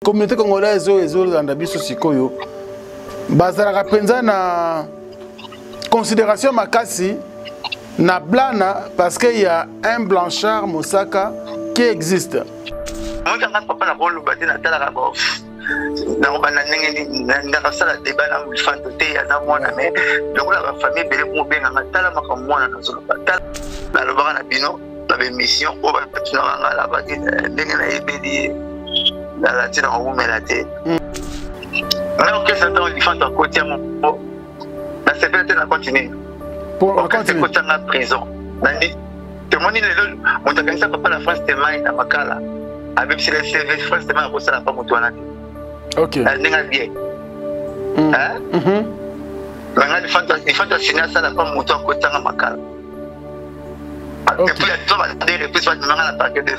Communauté congolaise ezolanda biso sikoyo bazalaka penza na considération makasi na blana parce qu'il y a un blanchard Mosaka qui existe. Moi quand papa na bolo bati na tala ka na robana ndenge na kasala débat na mfando te ya na mwana mais donc la famille bele ko benga na tala maka mwana na zolo tala na lobaka na bino na be mission o ba tuna ngala ba ndenge na ebedi dans la tête on met la tête. Alors que ça dans l'enfant à côté mon la sécurité n'a continué. Pour continuer côté la prison. Nandi témoigner le mon tagaisa ça papa la France te mai na makala. Avec si les CV France te mai ko sala pa moto wana. OK. Na ndinga bien. Hein? Manga il faut signer ça la pa moto côté na makala. Et puis il y a tout des réponses manga la paquet de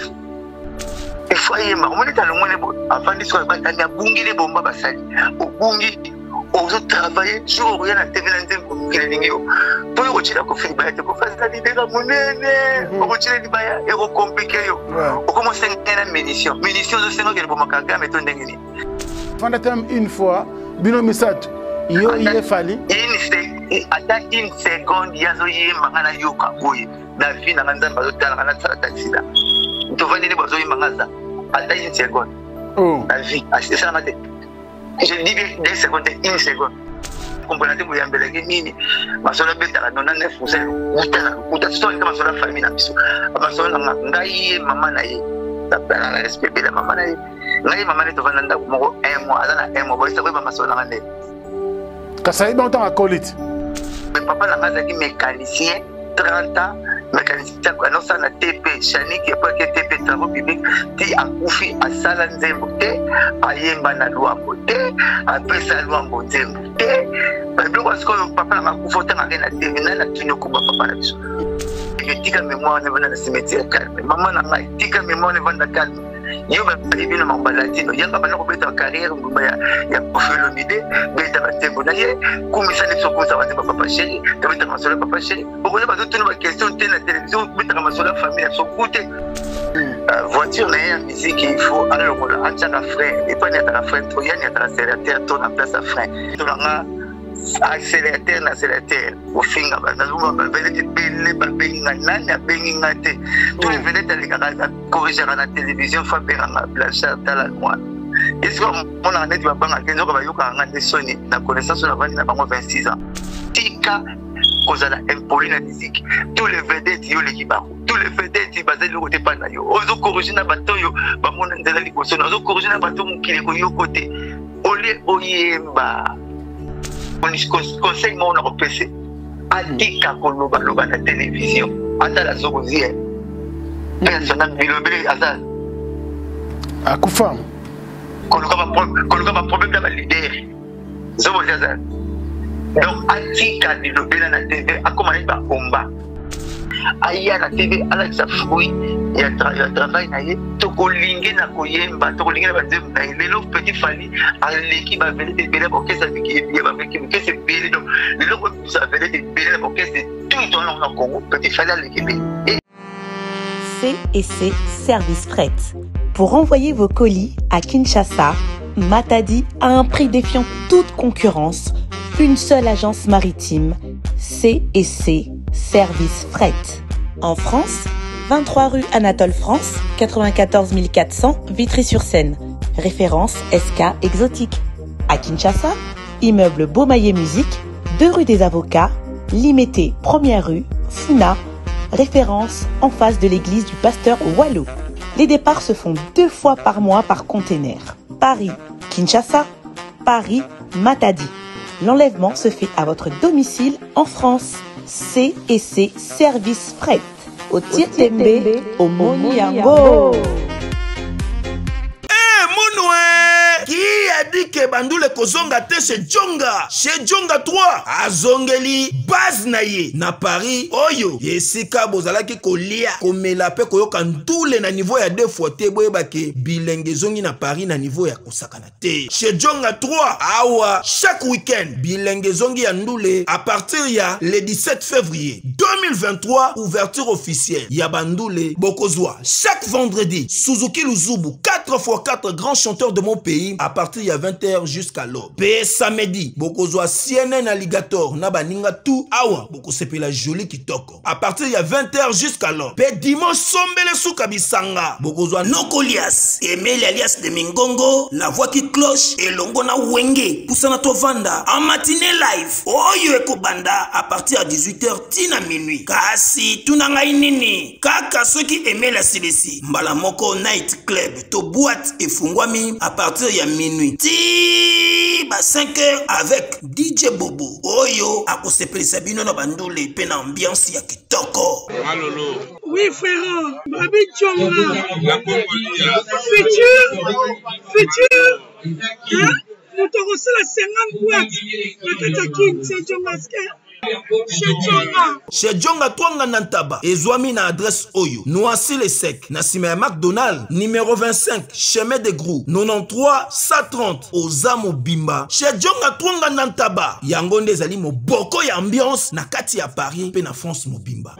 il faut y aller, on est à l'ombre avant de se faire battre, à bungi les bombes à sali, au bungi, aux autres travailler, jour rien à TV pour qu'il ait pour le retirer la conflit, pour faire ça, il est mon nez, pour retirer les bails, et pour compliquer, on commence à gagner munitions de Sénégal, qui est pour ma carrière, mais ton dengue. Pendant une fois, Bino Misato, yo y est fallu. Attends une seconde, il y a zoé, mangana yoka, boy, la vie n'a pas d'hôtel, à la taxi là. Tu vas dire que tu vas dire attends une seconde. La vie, c'est ça ma tête. Je dis 2 secondes, 1 seconde. Comprenez que vous avez un mini. Ma soeur est à 99%. Vous êtes sur ma soeur famille. Ma soeur n'a maman naïe. La peine à respecter la maman naïe. Naïe maman est devant un mois, 1 mois, un mois. Vous savez, ma soeur n'a pas. Kassaï, bon temps à colite. Mais papa n'a pas dit mécanicien, 30 ans. Mécanicien non ça na TP Chani qui est pas que TP travaux publics ti akufi asala nzembo te ayemba na luambo te apesa luambo nzembo te bébé parce que papa na kufota ngena TV na tino kuba papa na biso tika mémoire ne vana na cimetière calme maman na ngai tika mémoire ne vana calme yo ba bino mambalatino yanga bana ko beta carrière ngumba ya Kofilomide beta batembo na ye kumisa ne soko za batembo papa chéri tabeta masola papa chéri beaucoup de bateau tuna ba question te na télévision beta masola famille so goûter voiture na musique il faut alors on a un frère et pas na frère to yani na accélérateur to na place à frein to na accélérateur au finga ba nazuma ba velete belle ba benga nana benga te tous les vedettes les gars corriger na télévision fa benga blanchard tala moi est-ce que on a net ba banga kenzo ba yoka ngande soni na connaissance na bandi na bango 26 ans tika kozala impoli na musique tous les vedettes yo les kibako tous les vedettes bazali le côté pas na yo ozo corriger na bato yo ba mona ndela likoso ozo corriger na bato mukile ko yo côté ole oyemba conseil mon PC atika koloba loba na télévision ata la zogozie personnel bilobele azal akufa koloba ba problème na leader zogozie azal donc atika bilobele na TV akomani ba omba aya na TV ala sa fruit ya travail na ye to kolinge na koyemba to kolinge na banzembo na lelo petit fali aleki ba velete bele pour que ça qui bien ba que c'est bele donc lelo ko ça velete bele pour que c'est tout dans le Congo petit fali aleki bele C&C Service Fret. Pour envoyer vos colis à Kinshasa, Matadi a un prix défiant toute concurrence. Une seule agence maritime, C&C Service Fret. En France, 23 rue Anatole France, 94 400 Vitry-sur-Seine. Référence SK Exotique. À Kinshasa, immeuble Beaumaillé Musique, 2 rue des Avocats, Limité, 1er rue, Funa. Référence en face de l'église du pasteur Wallo. Les départs se font 2 fois par mois par container. Paris, Kinshasa, Paris, Matadi. L'enlèvement se fait à votre domicile en France. C&C Service Fret. Au Tietembe, au Moniango. Monoué! Qui a dit que bandule kozonga te chez Djonga. Chez Djonga 3, azongeli base na ye na Paris. Oyo, yesika bozalaki kolia, komela pe koyoka ndule na niveau ya 2 fois te boyeba ke bilenge zongi na Paris na niveau ya kosakana te. Chez Djonga 3, awa, chaque week-end, bilenge zongi ya ndule, à partir ya le 17 février 2023, ouverture officielle. Ya bandule, bokozwa, chaque vendredi, Suzuki Luzubu, 4x4 grands chanteurs de mon pays, à partir ya 20h jusqu'à l'aube. Pe samedi, bokozwa CNN Alligator, nabaninga tout, awa, bokosepe la jolie kitoko. À partir ya 20h jusqu'à l'aube. Pe dimanche, sombele souka bisanga, bokozwa Nokolias, Emile alias de Mingongo, la voix qui cloche, et Longona Wenge, Poussana Tovanda, en matinée live, Oyo Ekobanda, à partir à 18h, tina minuit. Kasi, tunanga inini, kaka ceux qui aimaient la CDC, Mbalamoko Night Club, to boîte et fungwami, à partir ya minuit. Ti, ba 5h avec DJ Bobo, Oyo, à Kosepeli Sabino na Bandoule, pe na ambiance ya kitoko. Malolo. Oui, frère, Babi Djonga. Futur. Hein? Nous t'avons reçu la 50 boîtes. La Katakin, c'est Djonga. Chez Djonga Twanga Nantaba, Ezwami na adresse Oyo, Noisy les Secs, Nassime McDonald, numéro 25, chemin de Grou, 93 130, Ozamo Bimba. Chez Djonga Twanga Nantaba, Yangonde Zali mo boko ya ambiance, na kati ya Paris, pe na France mo Bimba.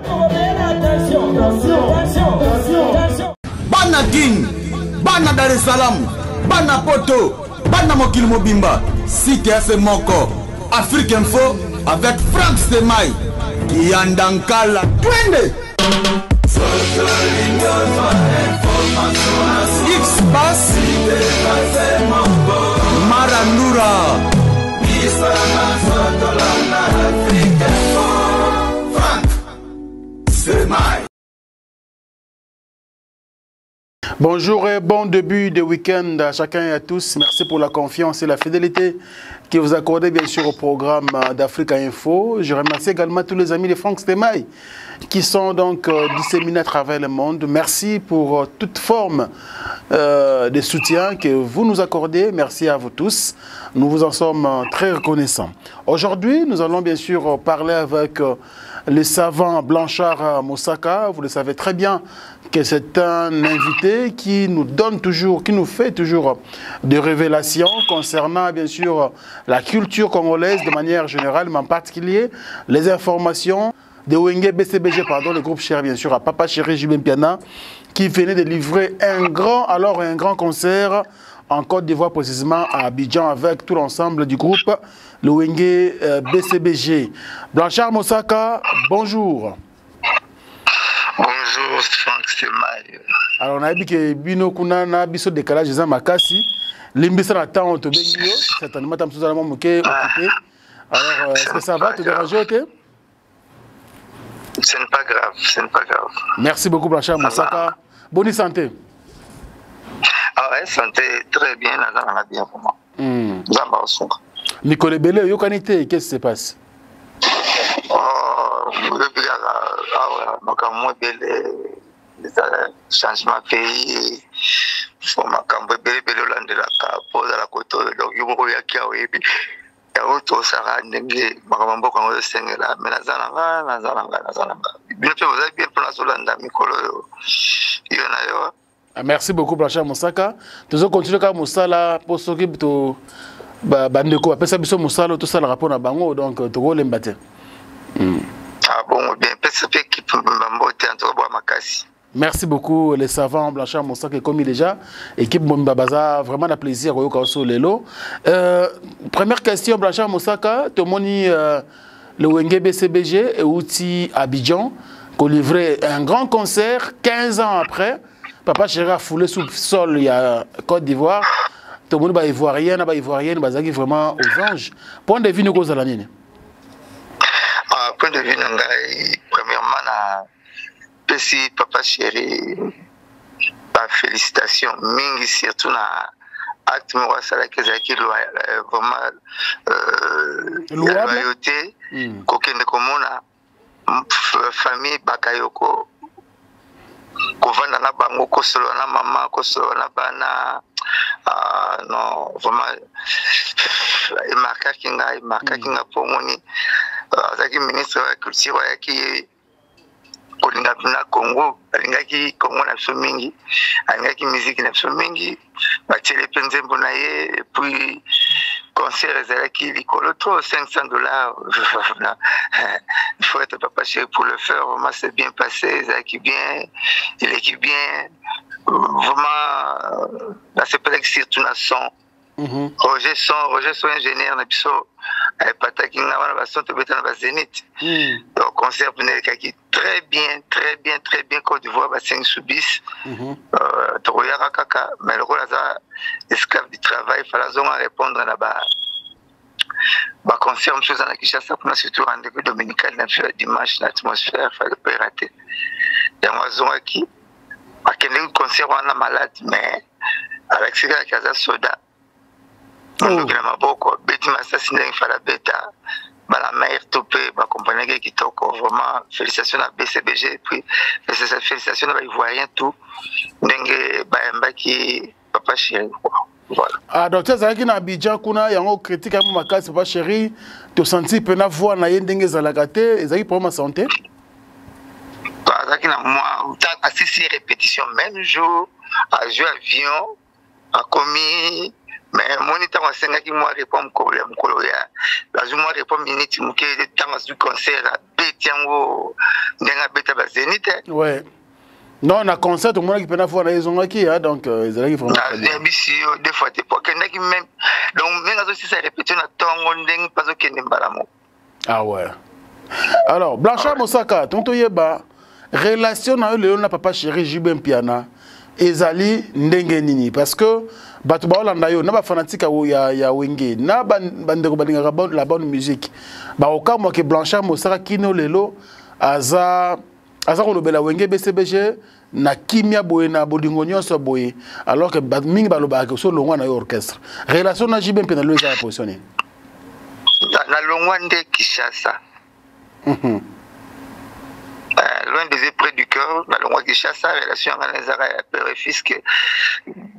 Bana King, Bana Dar es Salaam, Bana Poto, Bana Mokil Mobimba, Cité Moko, Afrique Info, avec Franck Semaï, Yandankala, Twende. X-Bass, Marandura, Franck Semaï. Bonjour et bon début de week-end à chacun et à tous. Merci pour la confiance et la fidélité que vous accordez bien sûr au programme d'Africa Info. Je remercie également tous les amis de Franck Semaï qui sont donc disséminés à travers le monde. Merci pour toute forme de soutien que vous nous accordez. Merci à vous tous. Nous vous en sommes très reconnaissants. Aujourd'hui, nous allons bien sûr parler avec le savant Blanchard Moussaka. Vous le savez très bien que c'est un invité qui nous donne toujours, qui nous fait toujours des révélations concernant bien sûr la culture congolaise de manière générale, mais en particulier les informations de Wenge BCBG, pardon, le groupe cher bien sûr à Papa Chéri Jubin Piana, qui venait de livrer un grand concert en Côte d'Ivoire, précisément à Abidjan, avec tout l'ensemble du groupe, le Wenge BCBG. Blanchard Moussaka, bonjour. Bonjour, Franck Semaï. Alors, on a dit que Bino Kuna na biso décalage des Makasi. Limbisa na temps on te bengi certainement tam sous allemand occupé. Alors, est-ce que ça va te déranger? Ce n'est pas grave, ce n'est pas grave. Merci beaucoup, Blanchard Moussaka. Bonne santé. Ah ouais, santé très bien, on a bien pour moi. Nicolas Belé, qu'est-ce qui se passe? Changement pays, ma cambo belé de la pose à la côte donc il y a qui a eu auto sara ndenge makambo ko ngo sengela mais nazalanga bien fait vous avez bien pour la solanda mikolo yo na yo. Merci beaucoup Blanchard Moussaka. Nous allons continuer comme Moussala pour s'occuper de bandeko apesa biso Moussala tout ça le rapport na bango donc to go lembate. Ah bon bien PCP qui peut m'emboter en tout cas makasi. Merci beaucoup les savants Blanchard Moussaka comme déjà équipe Mombabaza vraiment un plaisir au Kaoso Lelo. Première question Blanchard Moussaka, tu moni le Wenge BCBG et outil Abidjan qu'on livrait un grand concert 15 ans après. Papa Chéri a foulé sous le sol il y a Côte d'Ivoire. Tout le monde va ivoirien, vraiment aux anges. Point de vue nous cause à l'année. Point de vue premièrement Pessi Papa Chéri, félicitations, mingi surtout na acte moi ça la qui vraiment la loyauté, qu'aucun de commune famille Bakayoko kovanda na bango kosolo na mama kosolo na bana non vraiment marquaki nga pomoni azaki ministre wa culture yaki kolinga na Congo alingaki Congo na biso mingi alingaki musique na biso mingi batiele pe nzembo na ye puis concert ezalaki likolo trop $500 il faut être Papa Chéri pour le faire vraiment c'est bien passé ezalaki bien il équipe bien vraiment là c'est pas surtout na son Roger son ingénieur na biso pataki nga wana bason tobeta na Zénith donc concert venekaki très bien Côte d'Ivoire ba 5 sous 10 tokoyaka kaka mais le rôle aza esclave du travail fallait zonga répondre na ba concert chose na Kinshasa pour surtout rendez-vous dominical na dimanche na atmosphère fallait pas rater yango zonga ki akende concert wana malade mais avec Sega Kaza Soda donc na maboko beti masasi ndenge fala beta bala maire topé ba compagnie qui toko vraiment félicitations à BCBG puis félicitations à Ivoirien tout ndenge ba ki Papa Chéri voilà ah docteur Zaki na Abidjan kuna yango critique à makasi Papa Chéri to senti pena voix na ye ndenge zalaka te ezaki pour ma santé Zaki na moi assisté répétition même jour à jouer avion a commis mais moniteur wa senga ki moi répond mkolo ya bazu moi répond minute muke tanga du concert à betiango ndenga beta ba Zénith ouais non na concert tout monde qui peut na fois na ezonga ki donc ezalaki vraiment na bisio des fois te pour kenda ki même donc menga zo si ça répéter na tongo ndeng pas okende mbalamo ah ouais alors Blanchard Mosaka tonto yeba relation na yo na Papa Chéri Jubin Piana ezali ndenge nini parce que bato baolanda yo na ba fanatique ya wenge na bandeko balingaka la bonne musique ba okamwa ke Blanchard Mosaka kino lelo aza kolobela wenge BCBG na kimia boye na bolingo nyonso boye alors que mingi balobaka so longwa na yo orchestre relation na Jubin Piana lo za positionné na longwa nde Kinshasa loin des près du cœur, dans le roi Kinshasa, relation avec les arabes, père et fils, que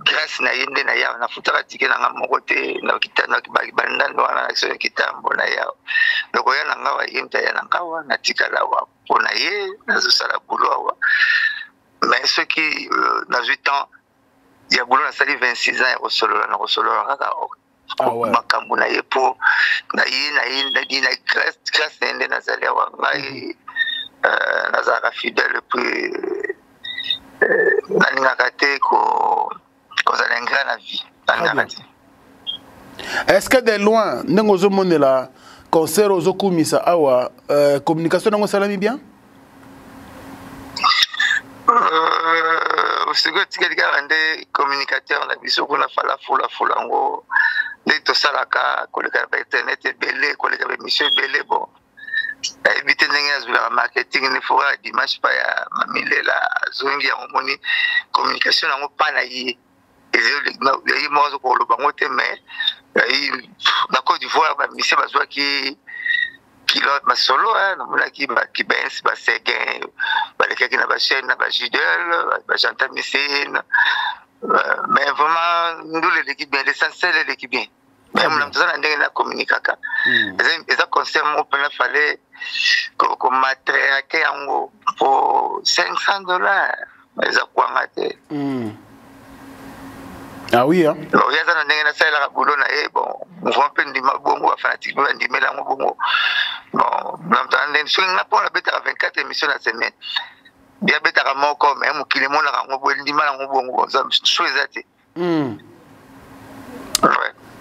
grâce à Yende Naya, on a foutu à ticket dans mon côté, dans le Kitana, dans l'action de Kitambo Naya. Le roi Nanga, Yemta Yanakawa, Natikalawa, Ponaye, Nazusala Bouloa. Mais ceux qui, dans 8 ans, il y a Boulou, ça 26 ans, il y a Rosolo, ah ouais. Makambo Naye, pour Naye, grâce à Yende Nazalewa, nazaka fidèle puis nalingaka te kozala ingrat na vie nalingaka te est-ce que de loin ndenge ozomonela concert ozokumisa awa communication nango esalami bien osiko tikeli kaka nde communicateur na biso kuna falafula yango nde tosalaka koleka ba internet ebele koleka ba émission ebele bon éviter de marketing il faut dimanche pas ya mamilela zongi ya moni communication nango pas na yi et moi ko lo bango te mais na Côte d'Ivoire ba mission bazwa ki kilo ma solo na mona ki ba kibens ba seguin ba lekaki na ba chaîne na ba jidel ba janta misine mais vraiment nous l'équipe bien l'essentiel de l'équipe bien même on a besoin de la communication et ça concerne mon plan fallait que matériel pour $500 mais ça quoi maté ah oui hein donc il y a ça dans la salle à boulot na bon on voit un peu de bongo fanatique on dit mais là bongo bon l'entendre sur la pour la bête à 24 émissions la semaine bien bête à mon corps même qui le monde a on boit dit mal on bongo ça chose até ouais.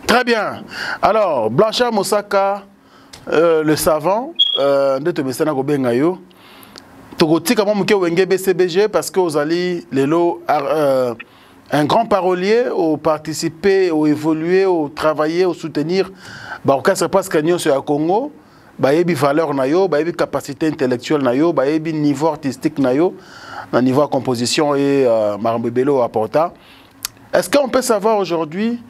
Très bien. Alors, Blanchard Mosaka, le savant, de te mettre dans le yo. Tu comment muke wenge BCBG parce que vous allez un grand parolier, au participer, au évoluer, au travailler, au soutenir. Bah au cas c'est pas ce qu'il sur le Congo. Bah yebi valeur na yo, bah yebi capacité intellectuelle na yo, bah yebi niveau artistique na yo, niveau de composition et Marambebelo apporta. Est-ce qu'on peut savoir aujourd'hui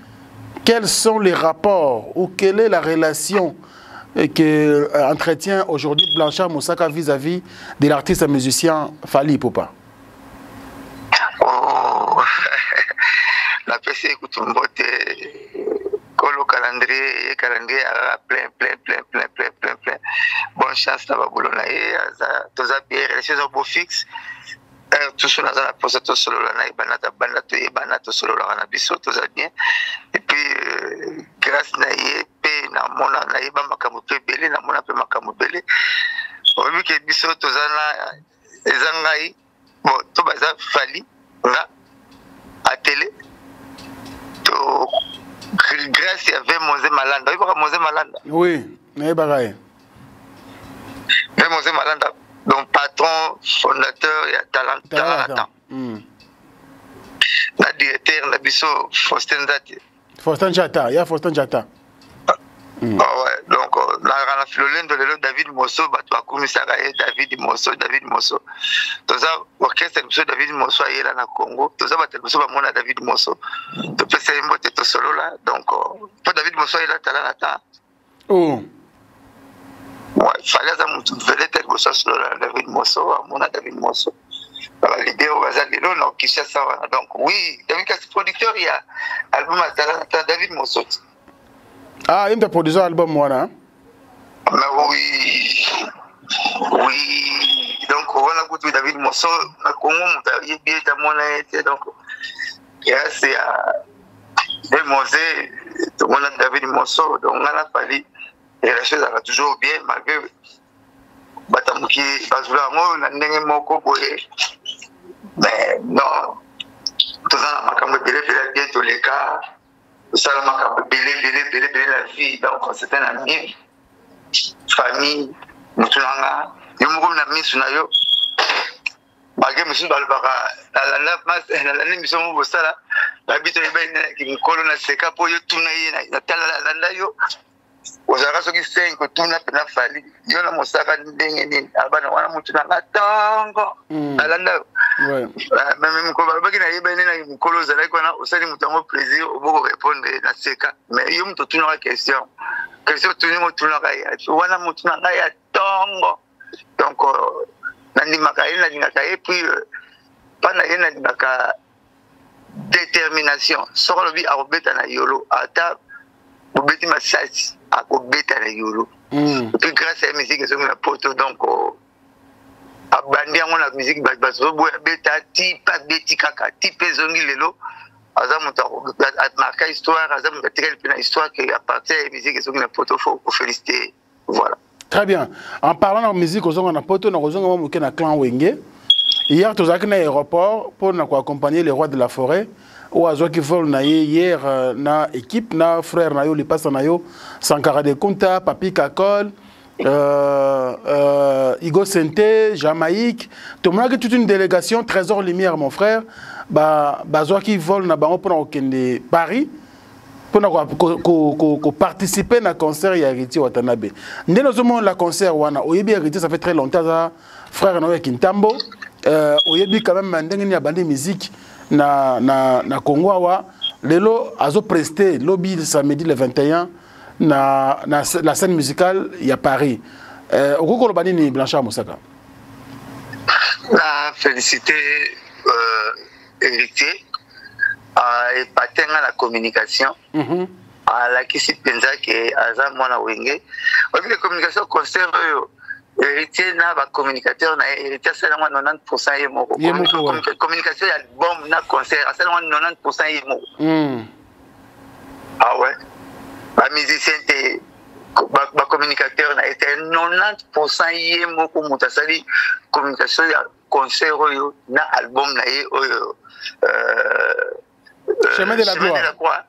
quels sont les rapports ou quelle est la relation que entretient aujourd'hui Blanchard Mosaka vis-à-vis de l'artiste et musicien Fally Ipupa? kutumbote kolo calendrier plein. Bonne chance na babulo na ye toza bien relation za beau fixe. Tout ça dans la poste tout solo là na bana to solo là na biso toza bien. Et puis grâce na ye pe na mona na ye ba makambo pe belé na mona pe makambo belé. Obi ke biso toza na ezangai bon to baza fali nga à télé to grâce à Mose Malanda. Il va Mose Malanda. Oui, mais bagaille. Mose Malanda, donc patron, fondateur, il y a talent. La directeur, la biso, Faustin Zati. Faustin Jata, il y a Faustin Jata. Ah ouais, donc la philolène de l'élo David Mosso, Batwa Komisaraye, David Mosso. Tout ça, orchestre David Mosso est là au Congo. Tout ça, Batwa David Mosso. Tout ça, c'est un peu solo là. Donc, pour David Mosso est là, talent. Oh. Ouais, il fallait que ça solo là, David Mosso, David Mosso. L'idée au hasard de l'eau, qui cherche ça. Donc, oui, David Cassi producteur, il y a album à talent, David Mosso. Ah, il t'a produit un album, moi, là. Mais oui. Donc, on a goûté David Mosso. Mais comment on a bien été donc, grâce à Mosé, on a David Mosso. Donc, on a fallu. Et la chose va toujours bien, malgré. Batamuki, Bazoulamo, on a n'engagé moko boye. Mais non. Tout ça, on a quand même bien tous les cas. Ça m'a belé la vie, donc c'est un ami, famille, mutunanga, yo moko na misu na yo. Bagé monsieur balbara, la mission mo bosala, la bito eba ki mukolo na seka po yo tuna ye na tala la yo. Ozaka soki 5 tuna pena fali, yo na mosaka ndenge nini, abana wana mutunanga tango. Alanda. Ouais. Même quand on va dire qu'il y a une colosse là, on a aussi un plaisir au beau répondre à ces cas. Mais il y a une autre question. Question tout le monde tout le monde. On a mon tout le monde tango. Donc, nandi makaye nandi makaye puis pas nandi makaye détermination. Sur le but à obéter na yolo, à ta obéter ma sage à obéter na yolo. Puis grâce à la musique, c'est une poto donc. Abandi yango na musique bazo boya beta tipa beti kaka tipe zongi lelo azamu ta marquer histoire azamu ta tirer une histoire qui appartient à la musique zongi na poto faut féliciter voilà. Très bien. En parlant de musique zongi na poto na zongi mo na clan Wenge. Hier tu as na aéroport pour na accompagner les rois de la forêt ou azo qui vol na hier na équipe na frère na yo li passe na yo Sankara de Kunta Papi Kakol Igo Sente, Jamaïque, tout le monde a toute une délégation, Trésor Lumière, mon frère, bazoa qui vole na bango pour Paris, pour participer à un concert et Héritier Watanabe. Nous avons le concert wana, Oyebi Héritier, ça fait très longtemps, frère Noé Kintambo, Oyebi quand même ndenge ya bande musique na Congo wa, lelo azo presté lobby samedi le 21. La scène musicale, il y a Paris. Au cours de Blanchard Moussaka. La félicité héritier et patin à la communication. À la qui s'y pensa que Azam Mwana Wenge. La communication concerne héritier n'a pas communicateur, héritier c'est 90% et mort. Communication il y a bon na concert, c'est 90% et mort. Ah ouais. Les musiciens, les communicateurs, ont été 90% yémo pour monter communication, concert, album, Chemin de la Croix.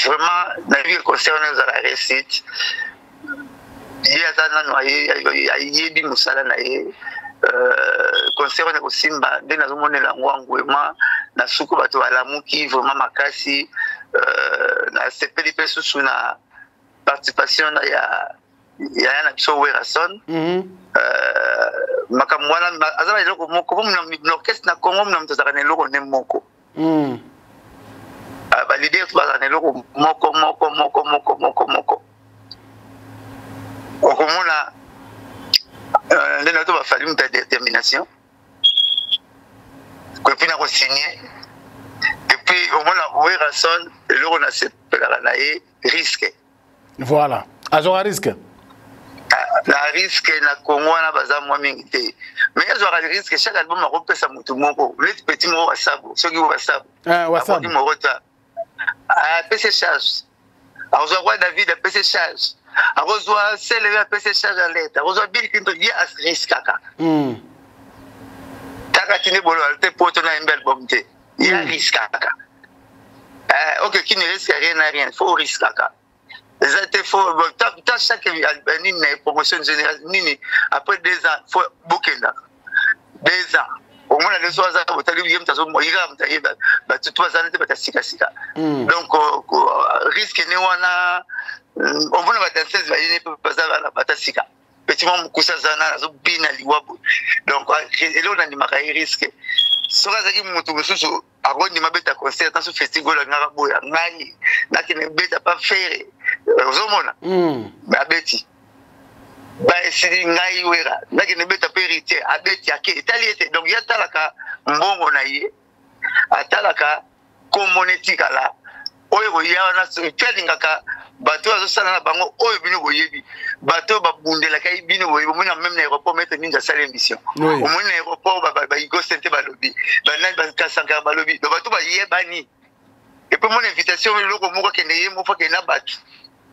Vraiment, la vie concert, nous a la réussite. Il y a des moussala concert on est aussi dès na zomone la ngwangwema na suku bato alamuki vraiment makasi na sepeli peso suna participation ya na biso Werason makamwana azaba eloko moko na orchestre na Congo na mtozaka na eloko ne moko ba leader to ba na eloko moko okomona ndenge nato bafali muta détermination kopi na kosigné puis au moins la Werason et là on a sepelé risque. Voilà. Azora risque. La risque na Congo na baza moi mingi te. Mais azora risque chaque album a repesa mutu moko. Le petit moko WhatsApp, ceux qui WhatsApp. WhatsApp. Ah PC charge. Azora David a PC charge. Azora Célébré a PC charge à lettre. Azora Bill Clinton il y a risque kaka. Kaka tine bolo te poto na album te. Il y a risque kaka. OK, qui ne risque rien à rien, faut risque kaka. Il faut chaque promotion générale après 2 ans faut booker là 2 ans au moins les 3 ans vous allez bien tazo moira mtaye ba tout 3 ans te sika sika donc risque ne wana on va danser va yene pas la batasika petit moment kusa zana zo bina liwabo donc et là on a ni makai risque soka zaki mutu mususu aroni mabeta concert dans ce festival ngaka boya ngai nakine beta pas faire ozomona abeti ba esiri ngai wera nakine beta perité abeti ake italiete donc ya talaka mbongo na ye atalaka commonétique la oyo ya na telingaka bato azosala na bango oyo bino boyebi bato babundela kai bino boyebi mona même na aéroport mettre ninja sala émission au moins na aéroport ba igo sente balobi banani bakasanga balobi do bato ba yebani et puis mon invitation le loko moko kende ye mo fa kena bato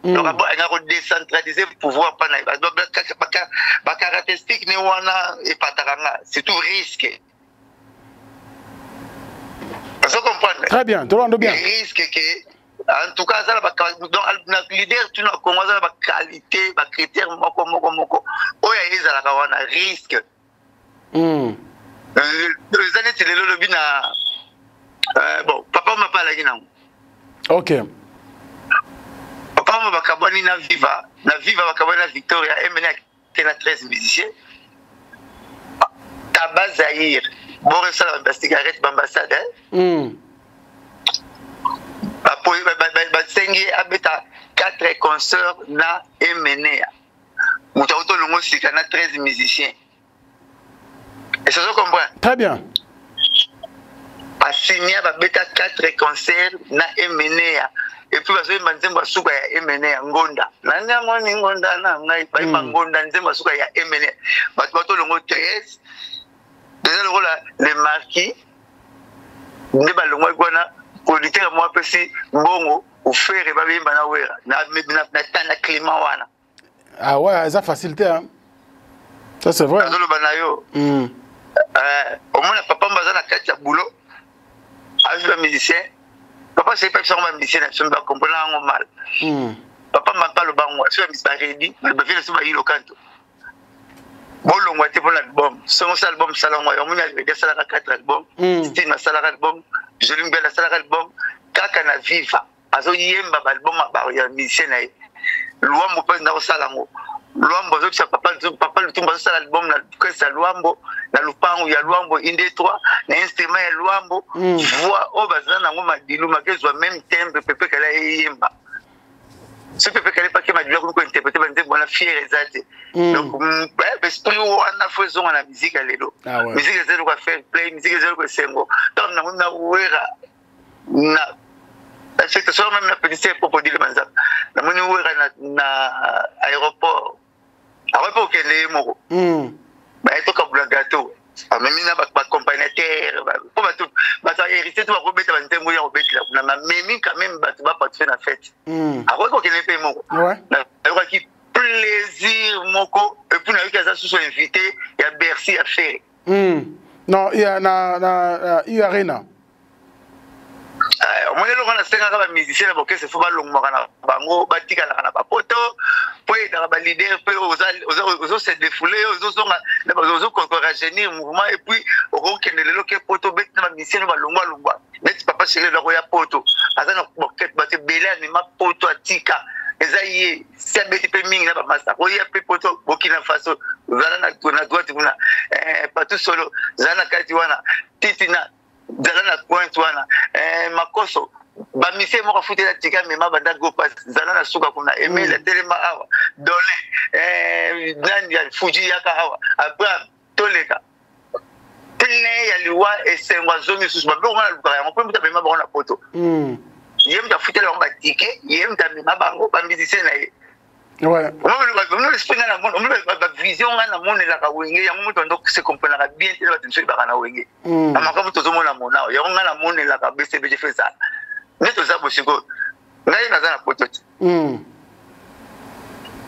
donc on a décentraliser pouvoir pas na ba caractéristique ne wana et pataranga c'est tout risque. Vous comprenez? Très bien, tout le monde bien. Risque que en tout cas, donc leader tu n'as commencé la qualité, la critère moko. Oh ya za la wana risque. Les années c'est le lobby na bon, papa m'a pas la gina. OK. Papa m'a bakabani na Viva bakabani na Victoria MNA qui a 13 musiciens. Tabazaïr, bon ça la cigarette ambassade hein. Basengi abeta 4 concerts na MNA. Moutauto longo sika na 13 musiciens. Et ça se comprend? Très bien. Basigné babeta 4 concerts na MNA. Et puis bazo manzemba suka ya MNA ngonda. Nanya ngoni ngonda na ngai ba ngonda nzemba suka ya MNA. Bato longo 13. Déjà le rôle les marquis ne balongo kwana auditeur moi pesi mbongo ou faire babimba na wera na tana climat wana. Ah ouais, ça facilité hein. Ça c'est vrai. Dans le banayo. Au moins papa mbaza na kati ya boulot. Avec un musicien. Papa c'est pas seulement musicien, je me comprendre mal. Papa m'a pas le bango, je suis ready, ba vile so ba yilo kanto. Bolongo ate pour l'album. Son album salongo yo muna de sala 4 albums. Style na sala album. Je lui mbela sala album. Kaka na Viva. Azo yemba album ba ya musicien na. Luambo pas na salango. Luambo zo papa le tumba sala album na kwesa Luambo na lupango ya Luambo inde 3 na instrument ya Luambo. Voix o bazana ngoma dilu makezwa même temple pepe kala yemba. Ce que fait pas que ma douleur qu'on interpréter bonne fière exacte donc esprit on a fait la musique à l'édo musique c'est quoi faire play musique c'est quoi sengo donc na wera na c'est que ça même la petite pour dire manza na moni wera na aéroport que les moko ba eto ka bula gâteau même na ba accompagnateur pour ba tout ba ça hérité tout ba robeta ba ntembo ya robeta na même quand même ba pas faire la fête que les pays moko na qui plaisir moko et puis na eu ça sous invité il y a Bercy à faire non il y a na arena on est là on a 50 musiciens parce que c'est faut pas long na bango batika na ba poto pour être ba leader pour aux se défouler aux rajeunir mouvement et puis au kende le que poto bet na musicien ba longwa mais papa chéri le ya poto azana boket ba te bela ni ma poto atika ezaye si abeti pe mingi na ba master oya pe poto Burkina Faso zana na droite kuna pas tout solo zana kati wana titina zana point wana makoso ba mise mo ka futela tika mema banda go pas zana na suka kuna emela telema awa dole nani ya fuji yaka awa abra toleka plein ya liwa esengo zomi susu ba bonga luka ya mpo mta bema bona poto yem ta futela ba ticket yem ta bema bango ba musicien na ye ouais on esprit na monde on ba vision na monde la ka wenge ya muto ndo se comprendre bien te ba tensoi ba na wenge amaka muto zo mona mona ya nga na monde la ka bcb je fais ça mais to za bosiko ngai na za na poto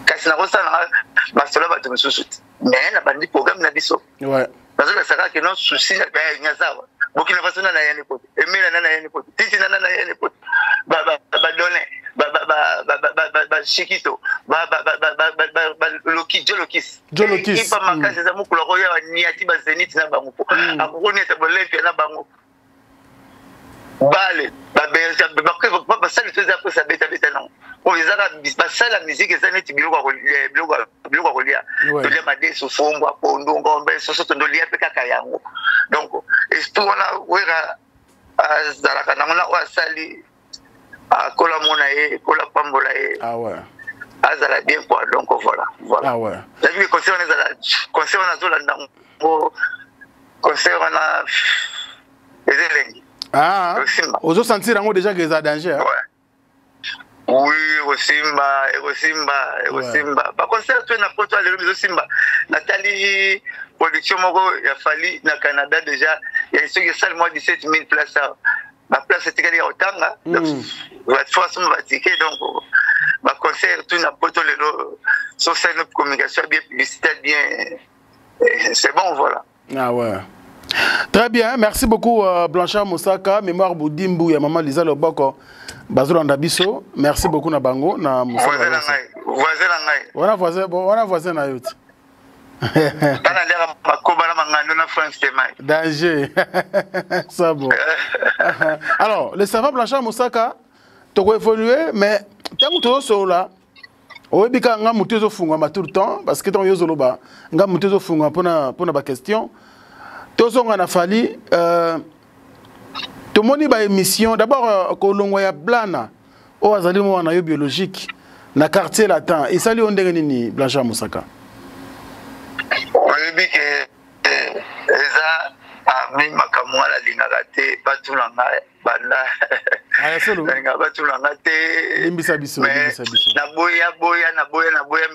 kasi na kosa na basola ba to susu mais na bandi programme na biso ouais parce que ça ka que non souci na ba nyazawa bokina faso na yene poto emela na yene poto titi na yene poto ba donner ba shikito ba loki jolokis ipa makasi za mukula ko ya niati ba zenit na bango akukoni ta bolempia na bango bale ba sali to za ko sa beta non o ezaka ba sala musique za neti biloko ko lia to lia made so fombo pondo ngombe so to ndolia pe kaka yango donc esto na wera azalaka na wa sali kola mona e kola pambola e ah ouais azala bien quoi donc voilà ah ouais la vie concerne zola ndango concerne les ah ozo sentir ngo déjà que ça danger ouais oui Rosimba ba concert tu na poto ale Rosimba Nathalie production moko ya fali na Canada déjà il y a ceux qui salle moi 17 000 places ma place c'était qu'elle est au tanga donc la façon va ticket donc ma concert tout na poto lelo sur scène de communication bien publicité bien c'est bon voilà ah ouais très bien merci beaucoup Blanchard Mosaka mémoire Boudimbu ya maman Lisa Loboko Bazolanda biso merci beaucoup na bango na Mosaka voisin voisin na yote danger ça bon alors le savant Blanchard Mosaka tu peux évoluer mais tant que tu es sur là obika nga mutezo fungwa tout le temps parce que ton yozoloba nga mutezo fungwa pona ba question tozonga na fali tout moni ba émission d'abord kolongo ya blana o azali mo na yo biologique na quartier latin et sali ondenge nini Blanchard Mosaka oyebi ke eza ami makamwala lingaka te batula ngai banda linga batula ngai te limbisa biso na boya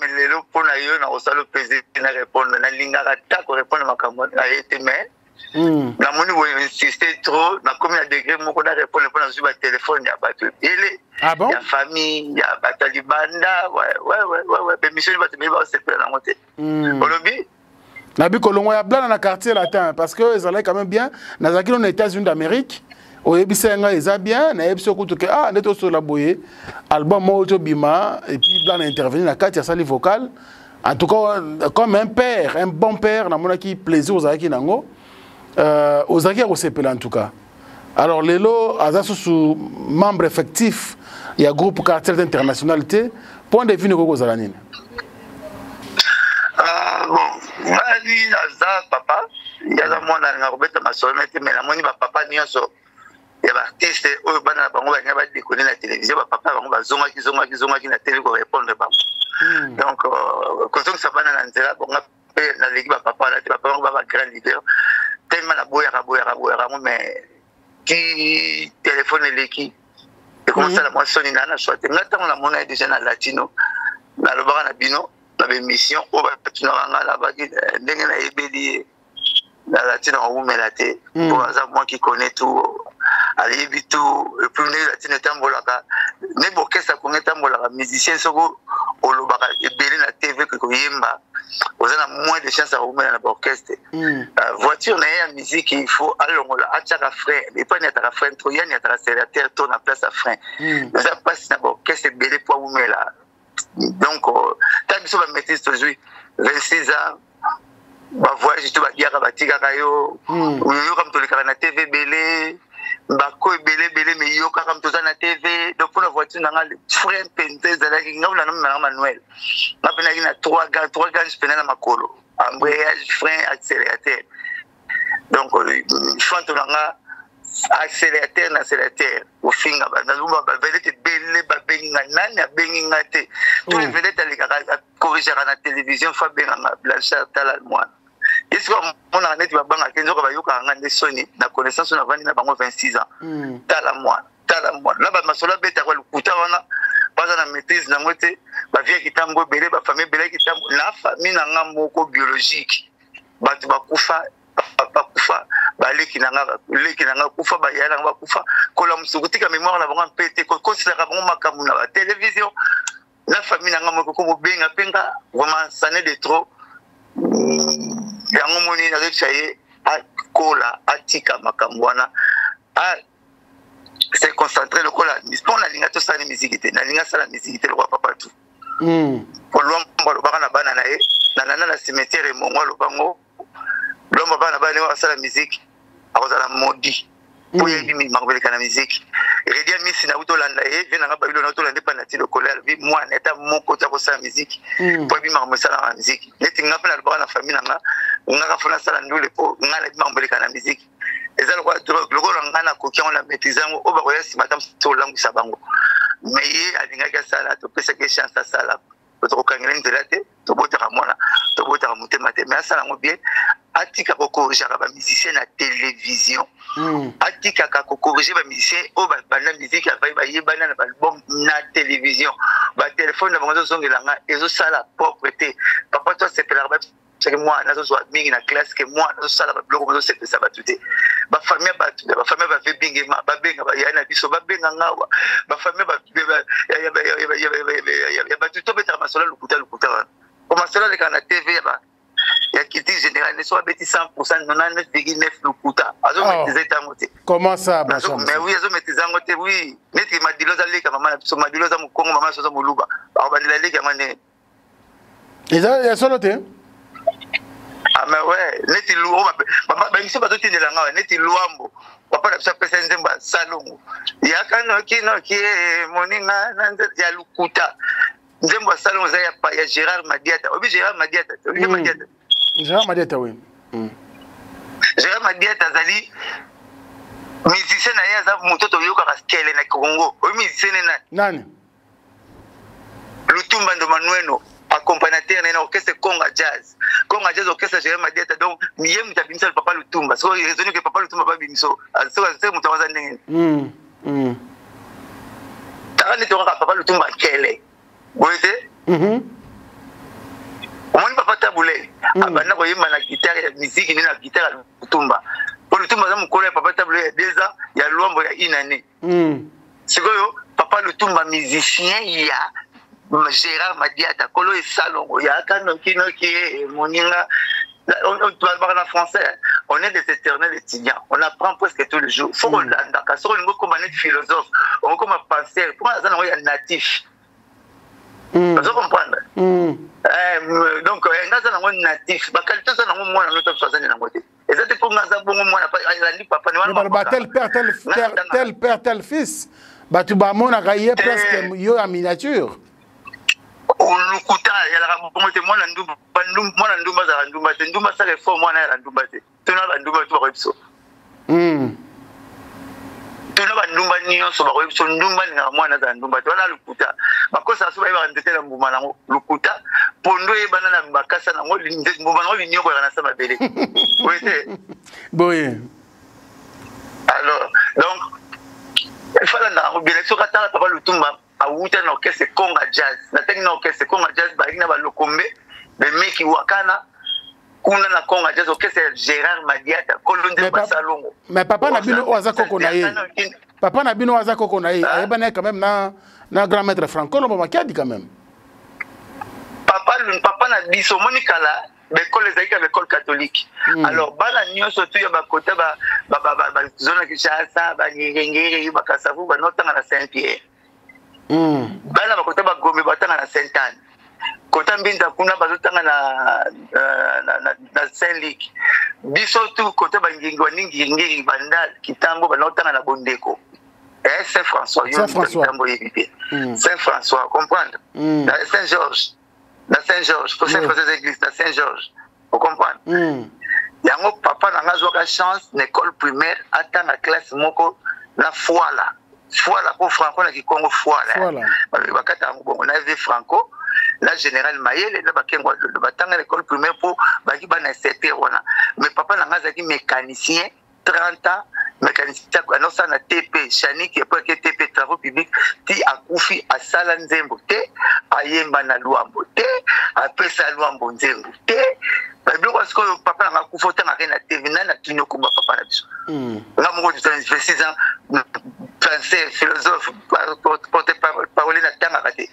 melelo mpona yo na kosala plaisir na répondre na lingaka ta ko répondre makamwala aye te mais na moni boye insister trop na komi na degré moko na répondre mpona zwi ba téléphone ya bato ebele ya famille ya bato libanda ouais bémission bato mebe basepela nango te olobi Nabi Kolongo ya blanc dans le quartier latin parce que ils allaient quand même bien. Dans les États-Unis d'Amérique, au Ebisenga ils allaient bien. Na Ebisio kutuke ah neto sur la boye album Mojo Bima et puis blanc intervenir na Katia sali vocal. En tout cas comme un père, un bon père na mona qui plaisir aux aki nango. Aux aki au CPL en tout cas. Alors Lelo azasu sous membre effectif il y a groupe quartier d'internationalité point de vue ngoko zalanine. Bon, mali aza papa, yaza mwana na robeta masomete mais la moni ba papa nyonso ya ba artiste oyo bana bango ba nyaba déconner na télévision ba papa bango ba zonga ki na télé ko répondre bango. Donc quand on s'abana na nzela bonga pe na legi ba papa na te ba papa ba grand leader tellement la boya mais qui téléphone leki et comment ça la moi soni na soit ngata on la mona déjà na latino na lobara na bino la mission au batina ranga la bagi ndenge na ebeli la latine en umelate pour hasard moi qui connais tout ali bitu le premier latine tambolaka ne bokesa ko ngetambolaka musicien soko olobaka ebeli na TV ko yemba ozana moins de chance à umela na orchestre voiture na ya musique il faut alongola achaka frein et pas ni ataka frein trop yani ataka accélérateur to na place à frein ça passe na orchestre ebeli pour umela. Donc, tant que ça va mettre aujourd'hui 26 ans, va voyager tout va dire à Batika Kayo, ou yo comme tous les cas na TV belé, bako belé mais yo comme tous na TV, donc pour la voiture na ngal frein penté za la kinga na na manuel. Ma pena ina trois gars je pena na makolo, embrayage, frein, accélérateur. Donc chante na accélérateur au finga ba nazuma ba velete belle ba benga nani a benga te tous les vedettes à corriger à la télévision fa benga Blanchard tala moi Est-ce que mon année tu vas banga kenzo ka bayoka ngande soni na connaissance na vandi na bango 26 ans. Tala moi. Là ba masola beta kwa lukuta wana baza na maîtrise na ngote ba vie kitambo belé ba famille belé kitambo la famille na nga moko biologique. Batu bakufa bakufa baleki na nga kufa ba yana ba kufa kola musukutika mémoire na bango mpete ko sila ka bango makamu na ba télévision. La famille na nga moko ko benga penga vraiment ça n'est de trop. Yango moni na rechaye a kola atika makambwana a se concentrer le kola pour la linga to sa musique te na linga sa la musique te le roi papa tout pour l'homme lo bana bana na e na na cimetière mongo lo bango l'homme bana bana wa sa la musique a la modi pour y mi mangobele kana musique redia misi na utolanda e vena nga babilo na utolanda pa na ti le kola vi moi neta mon côté ko sa musique pour bi mangobele sa la musique neti nga pa na lo na famille na nga ka fona sa la ndule po nga na mangobele kana musique ezalo kwa drogue nga na kokia on la maîtrise ngo o ba ko yasi madame so langu sa bango mais ye alinga ka sala to pesa ke chance sala to ko kangela ndelate to botaka mwana to botaka mutema te mais sala ngo bien atika ko corriger ba musicien na télévision atika ko corriger ba musicien o ba banda musique ava ba yebana na album na télévision ba téléphone na bango zongela nga ezo sala propreté papa toi c'est pela ba c'est que moi nazo so mingi na classe que moi nazo sala ba bloco nazo c'est ça ba tuté ba famille ba ve bingema ba benga ba yana biso ba benga ngawa ba famille ba ya ba tuto beta masola lukuta ko masola le kana TV ba ya kiti général ne soit beti 100% 99,9 lukuta azo maîtriser ta moté comment ça ma chance mais oui azo maîtriser ngote oui neti madiloza leka mama so madiloza mu Kongo mama so za muluba ba bandila leka mane ya solo te. Ah mais ouais, neti luambo ba miso ba toti ndela ngawa neti luambo papa na pesa nzemba salongo ya kano kino kie moninga nanze ya lukuta nzemba salongo za ya Gérard Madiata obi Gérard Madiata Gérard Madiata oui Gérard Madiata zali musicien na ya za mutoto yoka kaskele na Congo obi musicien nani Lutumba ndo Manueno accompagnateur na orchestre Conga Jazz orchestre Gérard Madiata donc miye mutabimisa le papa Lutumba so raisonner que papa Lutumba ba bimiso so mutawaza ndenge tarani to papa Lutumba kele boyete omoni papa Tabule abana ko yemba na guitare ya musique ni na guitare ya Lutumba pour Lutumba za mukolo ya papa Tabule ya 2 ans ya luambo ya inane sikoyo papa Lutumba musicien ya Gérard Madiata kolo et salongo ya kano kino qui moninga on parle en français on est des éternels étudiants on apprend presque tous les jours faut qu'on l'andaka so on comme un philosophe on comme penser pour ça on est natif vous comprenez donc ngaza na natif ba qualité ça na mwana no top 60 na ngote ezate pour ngaza bongo mwana pa alandi papa ni wana tel père tel fils ba tu ba mona kaye presque yo en miniature lukuta ya la bongo te mwana ndumba za ndumba te ndumba sa reform mwana ya ndumba te tuna ba ndumba to ba biso tuna ba ndumba niyo so ba biso ndumba ni mwana za ndumba te wana lukuta bakosa so ba ba ndetela mbuma nango lukuta pondo e banana makasa nango mbuma nango linyo ko na sa mabele wete boye alors donc il fallait na bien so katala papa Lutumba a wuta na orchestre Conga Jazz na tengi na orchestre Conga Jazz ba ina ba lokombe be meki wakana kuna na Conga Jazz orchestre Gérard Madiata kolonde ba salongo mais papa na bino waza koko na ye papa na bino waza koko na ye ayeba na quand même na grand maître Franco lo ba kiadi quand même papa na biso monikala l'école ezalika l'école catholique alors bana nyonso tu ya bakota ba zona Kinshasa ba ngengere ba Kasavu ba notanga na Saint-Pierre bana bakota ba Gombe batanga na Sainte-Anne kota mbinda kuna bazotanga na Saint-Luc biso tu kota ba ngingwa ningi bandal kitambo banotanga na Bondeko Saint-François kitambo yibi Saint-François comprendre Saint-Georges na Saint-Georges pour Saint-François église na Saint-Georges vous comprenez yango papa na ngazwa ka chance l'école primaire atanga classe moko na Fuala pour Franco na Kikongo Fuala bakata ngo bongo na V Franco la général Mayele na bakengo le batanga l'école primaire pour baki bana CT wana mais papa nanga zaki mécanicien 30 ans mécanicien non ça na TP Chani qui est que TP travaux publics ti akufi asala nzembo te ayemba na luambo te apesa luambo nzembo te Bible parce que papa nanga kufota ngaka na TV na kinyo kumba papa na biso nga mo ko 26 ans français philosophe porte-parole na tanga kate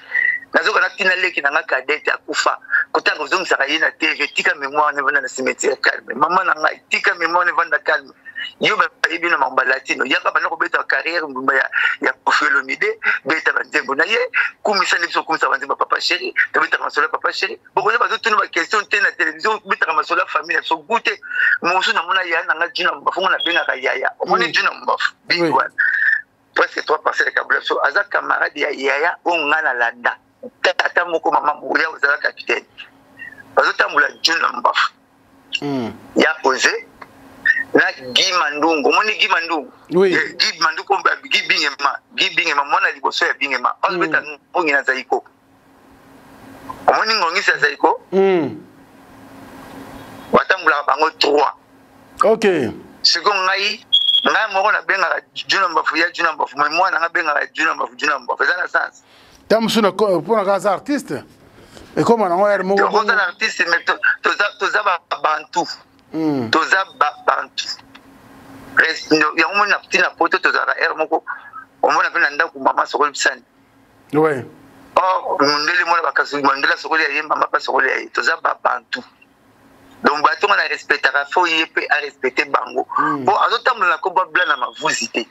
nazo kana tina leki na nga cadette akufa kotanga uzongisa yina TV tika mémoire ne vana na cimetière calme mama na nga tika mémoire ne vana calme yo ba ibi na mamba latino yaka bana ko beta carrière mbumba ya Kofiolomide beta banzembo na ye kumisa ne biso kumisa banzembo papa chéri to beta masola papa chéri boko ba zo tuna ba question te na télévision beta masola famille so goûter mosu na mona ya na nga jina mbafunga na benga ka yaya omoni jina mbafu bingwa presque 3 parcelles de câble so aza camarade ya yaya ongana landa tata moko mama buya ozala capitaine bazo tambula jina mbafu ya posé na Guy Mandungu moni Guy Mandungu oui Guy Mandungu komba Guy Bingema mona liboso ya Bingema on beta ngongi na Zaiko moni ngongi sa Zaiko watambula bango 3 OK siko ngai moko na benga juna mbafu ya juna mbafu mais moi na benga juna mbafu ça na sens tamsuna pour un grand artiste et comment on va mo ko un artiste mais toza ba bantu toza bantu ya umona tina poto toza ra moko omona pena ndako mama sokoli bisani ouais oh ndele mona bakasu mandela sokoli ya yemba mapa sokoli ya toza ba bantu donc bato on a respecté la faut y peut à respecter bango bon à d'autres temps na ko ba blanc na mavuzité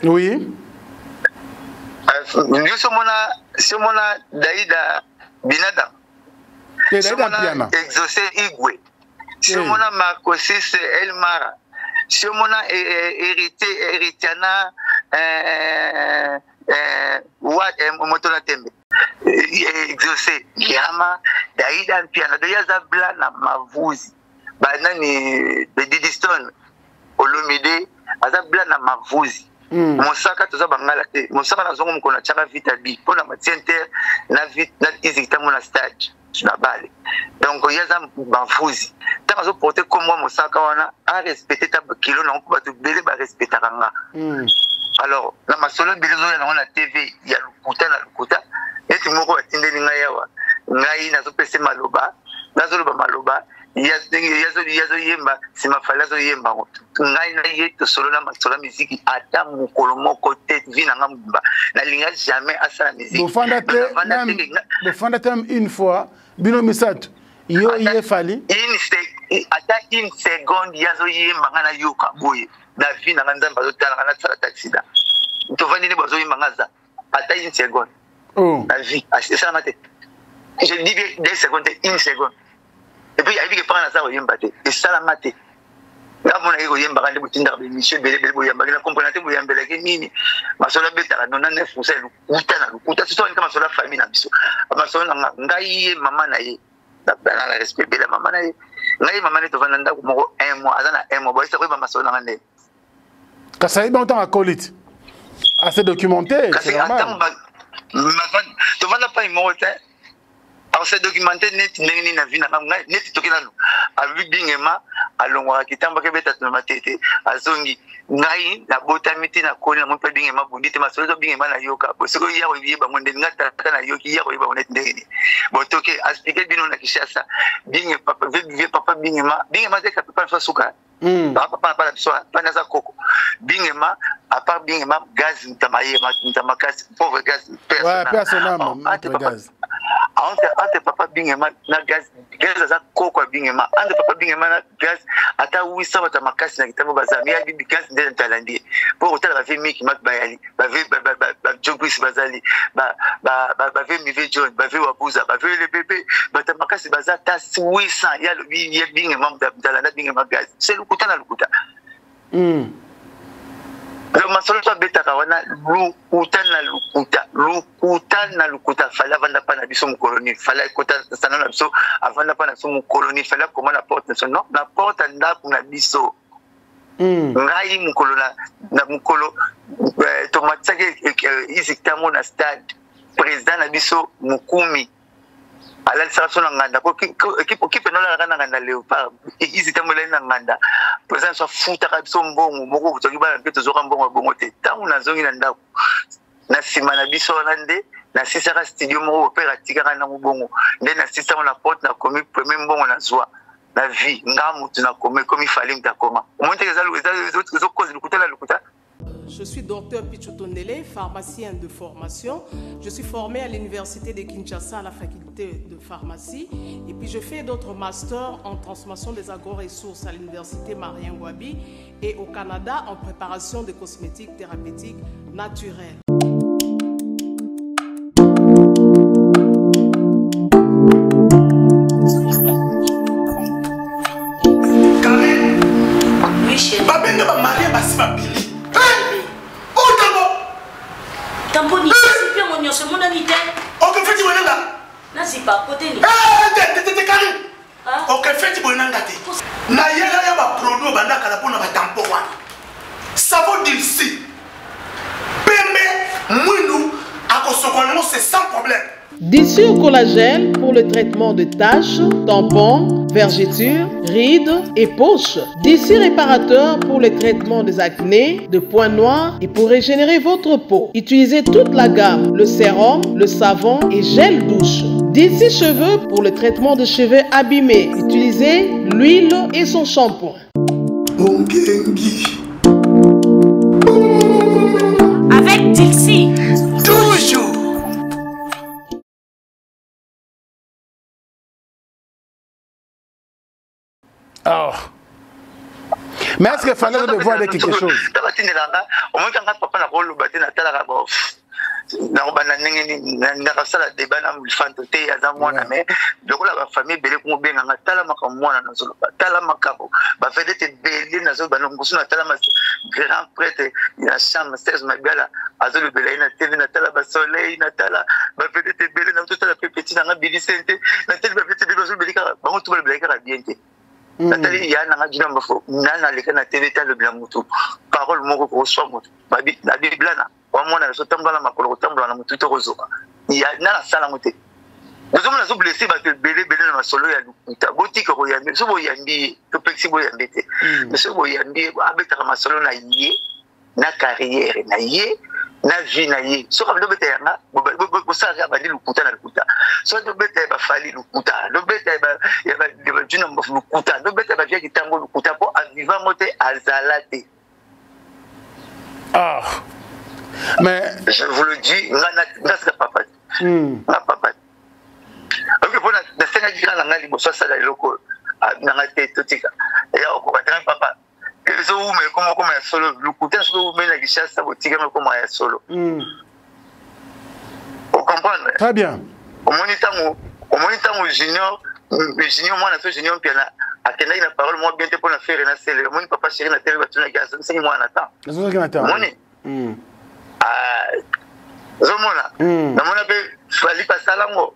oui nous sommes Daïda Binada Piana exaucé Igwe sommes Marcosis Elmara sommes Héritiana Motona Tembe exaucé Yama Daïda Piana Daïda Blanc na mavuzi banani Bedidiston Olomide azabla na mavuzi mosaka toza bangala te mosaka na zongo mukona chaka vita bi pona matienter na vite na izikita mona stage na bale donc yaza bavuzi tanga zo porter comme moi mosaka wana a respecter ta kilo na ko batu bele ba respecter kanga alors na masolo bele zo na na TV ya lukuta eti moko atindeli ngai yawa ngai na zo pese maloba nazo loba maloba yazo yemba sima falazo yemba ngai na yeto solo na masola musique ata mukolo moko te vina ngamba na linga jamais asala musique bofanda tem une fois bino misato yo ye fali ata une seconde yazo yemba ngana yoka boye na vina nzamba zo tala na tsala taxida to vandi ne bazo yemba ngaza ata une seconde la vie ça mate je dis bien 2 secondes 1 seconde. Et puis, il y a des gens qui ont été et ça la maté. Là, on a eu des gens qui ont été monsieur Bélé, qui ont compris que vous avez été ma soeur Bétara, non, non, vous savez, vous c'est toi qui ma soeur famille, ma soeur Ngaï, maman, na respect Bélé, maman, Ngaï, maman, est au Vananda, un mois, un mois, c'est quoi ma soeur Nandé? Quand ça est longtemps à Colit, assez documenté, c'est normal. Tu vas pas y monter. Alors c'est documenté net nini na vina ngai net tokena no avi bingema alongwa kitamba ke beta na matete azongi ngai na bota miti na koni na mo pe bingema bundite masolo bingema na yoka bosiko ya ko biye bango nde ngata na yoki ya ko ba onet ndeni botoke expliquer bino na Kishasa binge papa bingema te ka papa fasuka papa la biso pa na za koko bingema à part bingema gaz ntamakasi pauvre gaz personnel gaz ante papa bingema na gaz za koko bingema ante papa bingema na gaz ata 800 bata makasi na kitamo bazami ya bibi gaz ndele talandi pour hôtel ba vemi ki mak bayali ba jogwis bazali ba vemi John ba wabuza ba le bébé bata makasi baza ta 800 ya bingema mtalanda bingema gaz c'est lukuta na lukuta le masolo to beta kawana lukuta na lukuta fala vanda pa na biso mu colonie fala kota sana na biso avanda pa na biso mu colonie fala comment la porte non la porte nda kuna biso ngai mukolo na mukolo tomatisaki izikitamo na stade président na biso Mukumi alalisaka so na nganda po kipe nolalaka na nganda Léopard izikitamo elali na nganda président so afutaka biso mbongo moko toki bana mpe tozoka mbongo ya bongo te ntango nazongi na ndako na nsima na biso wana nde nasisaka studio moko mpe atikaka nango bongo nde nasisaka na porte nakomi premier mbongo nazwa la vie, comme il fallait me d'accord. Je suis docteur Pichotondele, pharmacien de formation. Je suis formé à l'université de Kinshasa à la faculté de pharmacie. Et puis je fais d'autres masters en transformation des agro-ressources à l'université Marien Ngouabi et au Canada en préparation de cosmétiques thérapeutiques naturelles. Babenga ba marié basi ba bili. Oh d'abord. Tamponi, c'est bien mon nyonso mon anité. OK feti bonanga. Na si pas côté ni. Te kari. OK feti bonanga te. Na yela ya ba produit banda kala pona ba tampon wana. Savon d'ici. Pembe mwindu akosokono c'est sans problème. D'ici au collagène pour le traitement de taches, tampons, vergetures, rides et poches. D'ici réparateur pour le traitement des acnés, de points noirs et pour régénérer votre peau. Utilisez toute la gamme, le sérum, le savon et gel douche. D'ici cheveux pour le traitement de cheveux abîmés. Utilisez l'huile et son shampoing. Avec Dixie. Toujours. Oh. Mais est-ce qu'il fallait de voir quelque chose? Au moins, quand papa n'a pas le bâti, n'a pas la bof. N'a pas la débat, n'a pas fantoté, à un mois, mais de la famille, belle comme bien, n'a pas la macamoine, n'a pas la macabo. Bah, fait des belles, n'a pas la grand prêtre, il a chambre, 16 magala, à le belay, n'a pas la soleil, n'a pas la, bah, fait des belles, n'a pas la petite, n'a pas bilicente, n'a pas la petite, bah, tout le belay, bien. Nathalie yana ngajina mbafo nana leka na TV ta le blamutu parole moko ko so moto babi na biblana wa mona so tambala makolo ko tambala na mutu to kozoka ya nana sala mote bozo mona so blessé ba te belé na masolo ya lukuta botika ko yambi so bo yambi to pexi bo yambi te mais so bo yambi abeta ka masolo na ye na carrière na ye na vie na ye so ka bete yanga bo sa ga ba di lukuta na lukuta so do bete ba fali lukuta do bete ba ya ba juna mbofu lukuta do bete ba via kitambo lukuta po aviva mote azalate. Ah mais je vous le dis na ça papa na papa ok pour na senga dira na libo so sala loko na ngate totika ya ko batana papa so mais comment solo lukuta so mais la gishasa botika comment ya solo vous comprenez très bien. Au moniteur junior moi na so junior piana akenda ina parole moi bien te pour na faire na sele mon papa chéri na télé batuna gaz c'est moi na temps moni zomona na mona be fali pasala ngo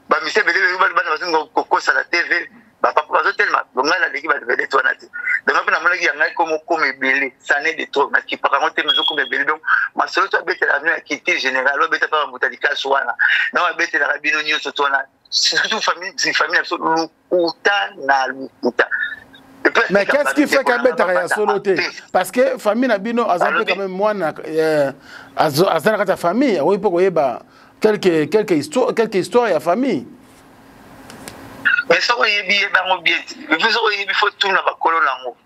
ba mise bele ba basingo kokosa la TV ba papa bazo tellement bonga la leki ba vele to na ti donc na mona ki yanga comme ebele ça n'est de trop na ki par contre mezo comme ebele donc ma solo to bete la venue quitter général lo bete pa mutalika swana na bete la rabino nyoso to na surtout famille absolument na lukuta. Mais qu'est-ce qui fait qu'elle est soloté? Parce que famille Nabino a quand même moi à ta famille, oui pour quelques histoires à famille. Mais ça oui bien bango bien. Il faut tout na bakolo nango.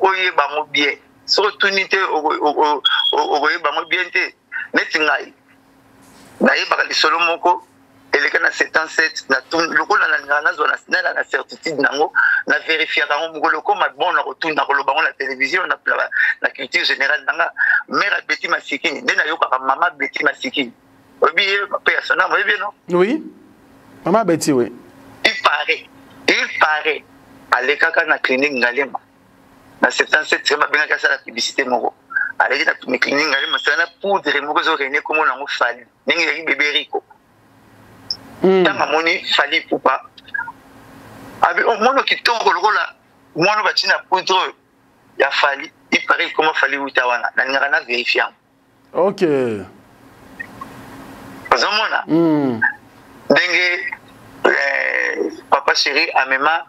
Oye bango bien. So tunité oye bango bien te. Netingai. Na yeba ka solo moko. Et les cas na 77 na tout le ko na na certitude nango na vérifier nango le ko ma bon na retourne na lo bango la télévision na la culture générale nanga mère Betty Masikini ndena yoka maman Betty Masikini obi personne moi bien non oui maman Betty oui il paraît aller kaka na clinique Ngalema na 77 c'est ma bien ka la publicité moko aller na clinique Ngalema c'est na poudre moko zo rené comme on a fali ningi bébé rico. Tanga moni fali pupa abi o mono kitoko lokola mono batina poudre ya Fali il paraît comment Fali utawana na ngana vérifier. OK. Ozomona ndenge papa chéri amema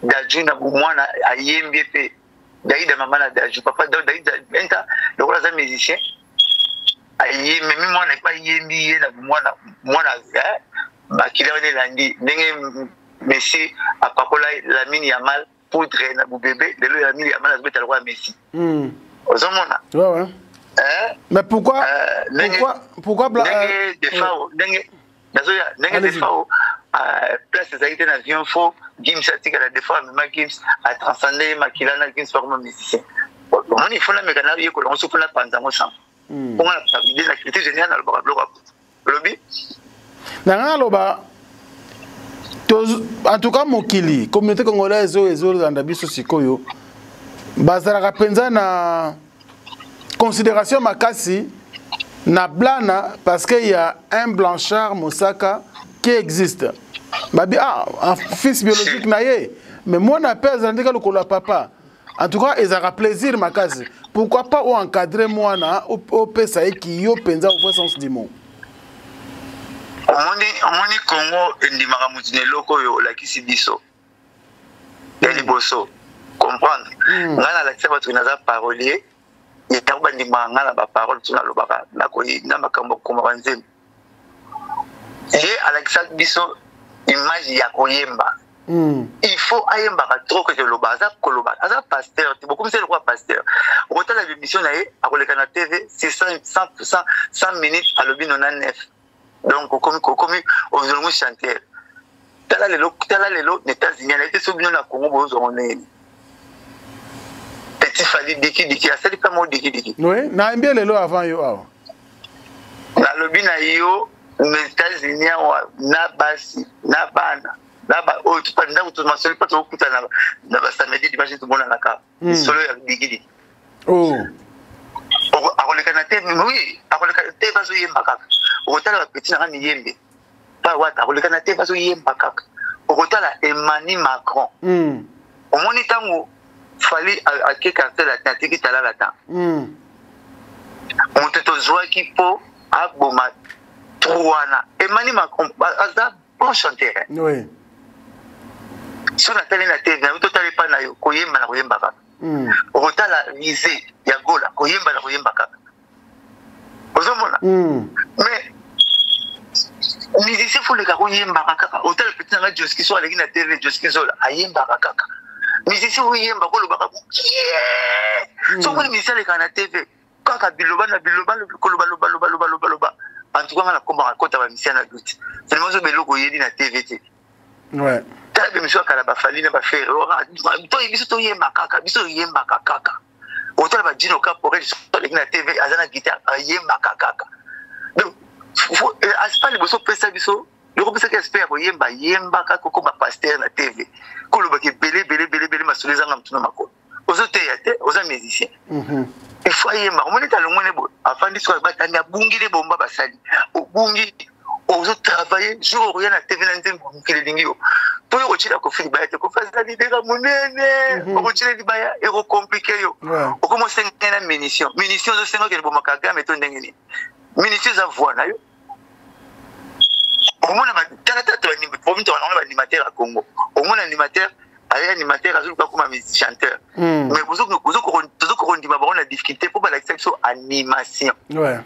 Daju na mwana ayembi pe Daïda maman na Daju papa Daïda enta le rôle des musiciens ayembi même moi n'est pas yembi na mwana bakila wane landi ndenge Messi apakola la mini ya mal poudre na bébé lelo ya mini ya mal azobeta le roi Messi. Ozomona. Ouais. Mais pourquoi place des activités d'avion faux Gims a dit que la défense même Gims a transcendé Makilana Gims par mon musicien. Comment il faut la mécanique y qu'on souffle la panzamo sang. On a des activités géniales dans le bloc. Lobby. Loba. En tout cas mokili communauté congolaise ezo dans biso sikoyo bazara penza na considération makasi na blana parce qu'il y a un Blanchard Moussaka qui existe. Babi un fils biologique naie mais moi na père zandika le papa. En tout cas ils aura plaisir makasi. Pourquoi pas encadrer moi na au pesa qui yo penza au vrai sens du mot. Omoni Congo ndimaka mutine loko yo la kisi biso. Yali boso comprendre. Ngana la tsaba tu naza parolier. Il y a des gens qui parole sur le baba. Il y a Alexandre Bisso, image Yakoyemba. Il faut ayemba trop que le bazar koloba. Azar pasteur, tu beaucoup c'est le roi pasteur. Au total la émission na à la TV, c'est 100 minutes à l'objet 99. Donc comme aux zones chanter. Tala les États-Unis, elle était souvenue na Congo bozone. Petit Fali diki asali pas mo diki. Oui, na mbia lelo avant yo awa. Na lobi na yo les États-Unis na basi na bana na ba o tu pas na tu masoli pas to kuta na ba samedi dimanche tout bon na ka. Solo ya diki. Oh. Akole kanate oui, akole kanate bazo yemba kaka. Okotala petit na ni yembe. Pas wata akole kanate bazo yemba kaka. Okotala Emmanuel Macron. Omoni tango Fali à qui cancer la tête qui t'a la tête. On te tozoa qui po à boma trouana. Emmanuel Macron azar bon chanteur. Oui. Sur la télé na TV, on totale pas na yo koyemba na koyemba kaka. Okotala visé ya gola koyemba na koyemba kaka. Ozomona. Mais musicien faut le koyemba kaka. Hôtel petit na Joski so avec na TV Joski so ayemba kaka. Musicien oui yemba ko lo baka so ko musicien le kana TV kaka biloba ko loba en tout cas na komba kota ba musicien na doute c'est moi zo beloko yedi na TV te ouais ta be musicien kala ba Fali na ba faire to biso to yemba kaka otala ba Dino Caporel so le na TV azana guitare yemba kaka donc faut aspa le boso pesa biso le groupe ça qui espère yemba kaka ko ba pasteur na TV ko lo ba ke belé masoleza ngam tuna makolo ozote yate oza musicien il faut yemba on est dans le monde bo afandi so ba tanya bungi le bomba basali bungi ozo travailler jour rien na TV na nzembo mukile dingio to yo chira ko fili bayate ko fasa di dega munene ko chira di baya e ko compliqué yo o comme c'est une munition zo sengo ke bomba kaga meto ndengeni munition za voix na yo au moins on animateur à Congo au moins animateur animateur azul comme chanteur mais vous avez la difficulté pour la section animation ouais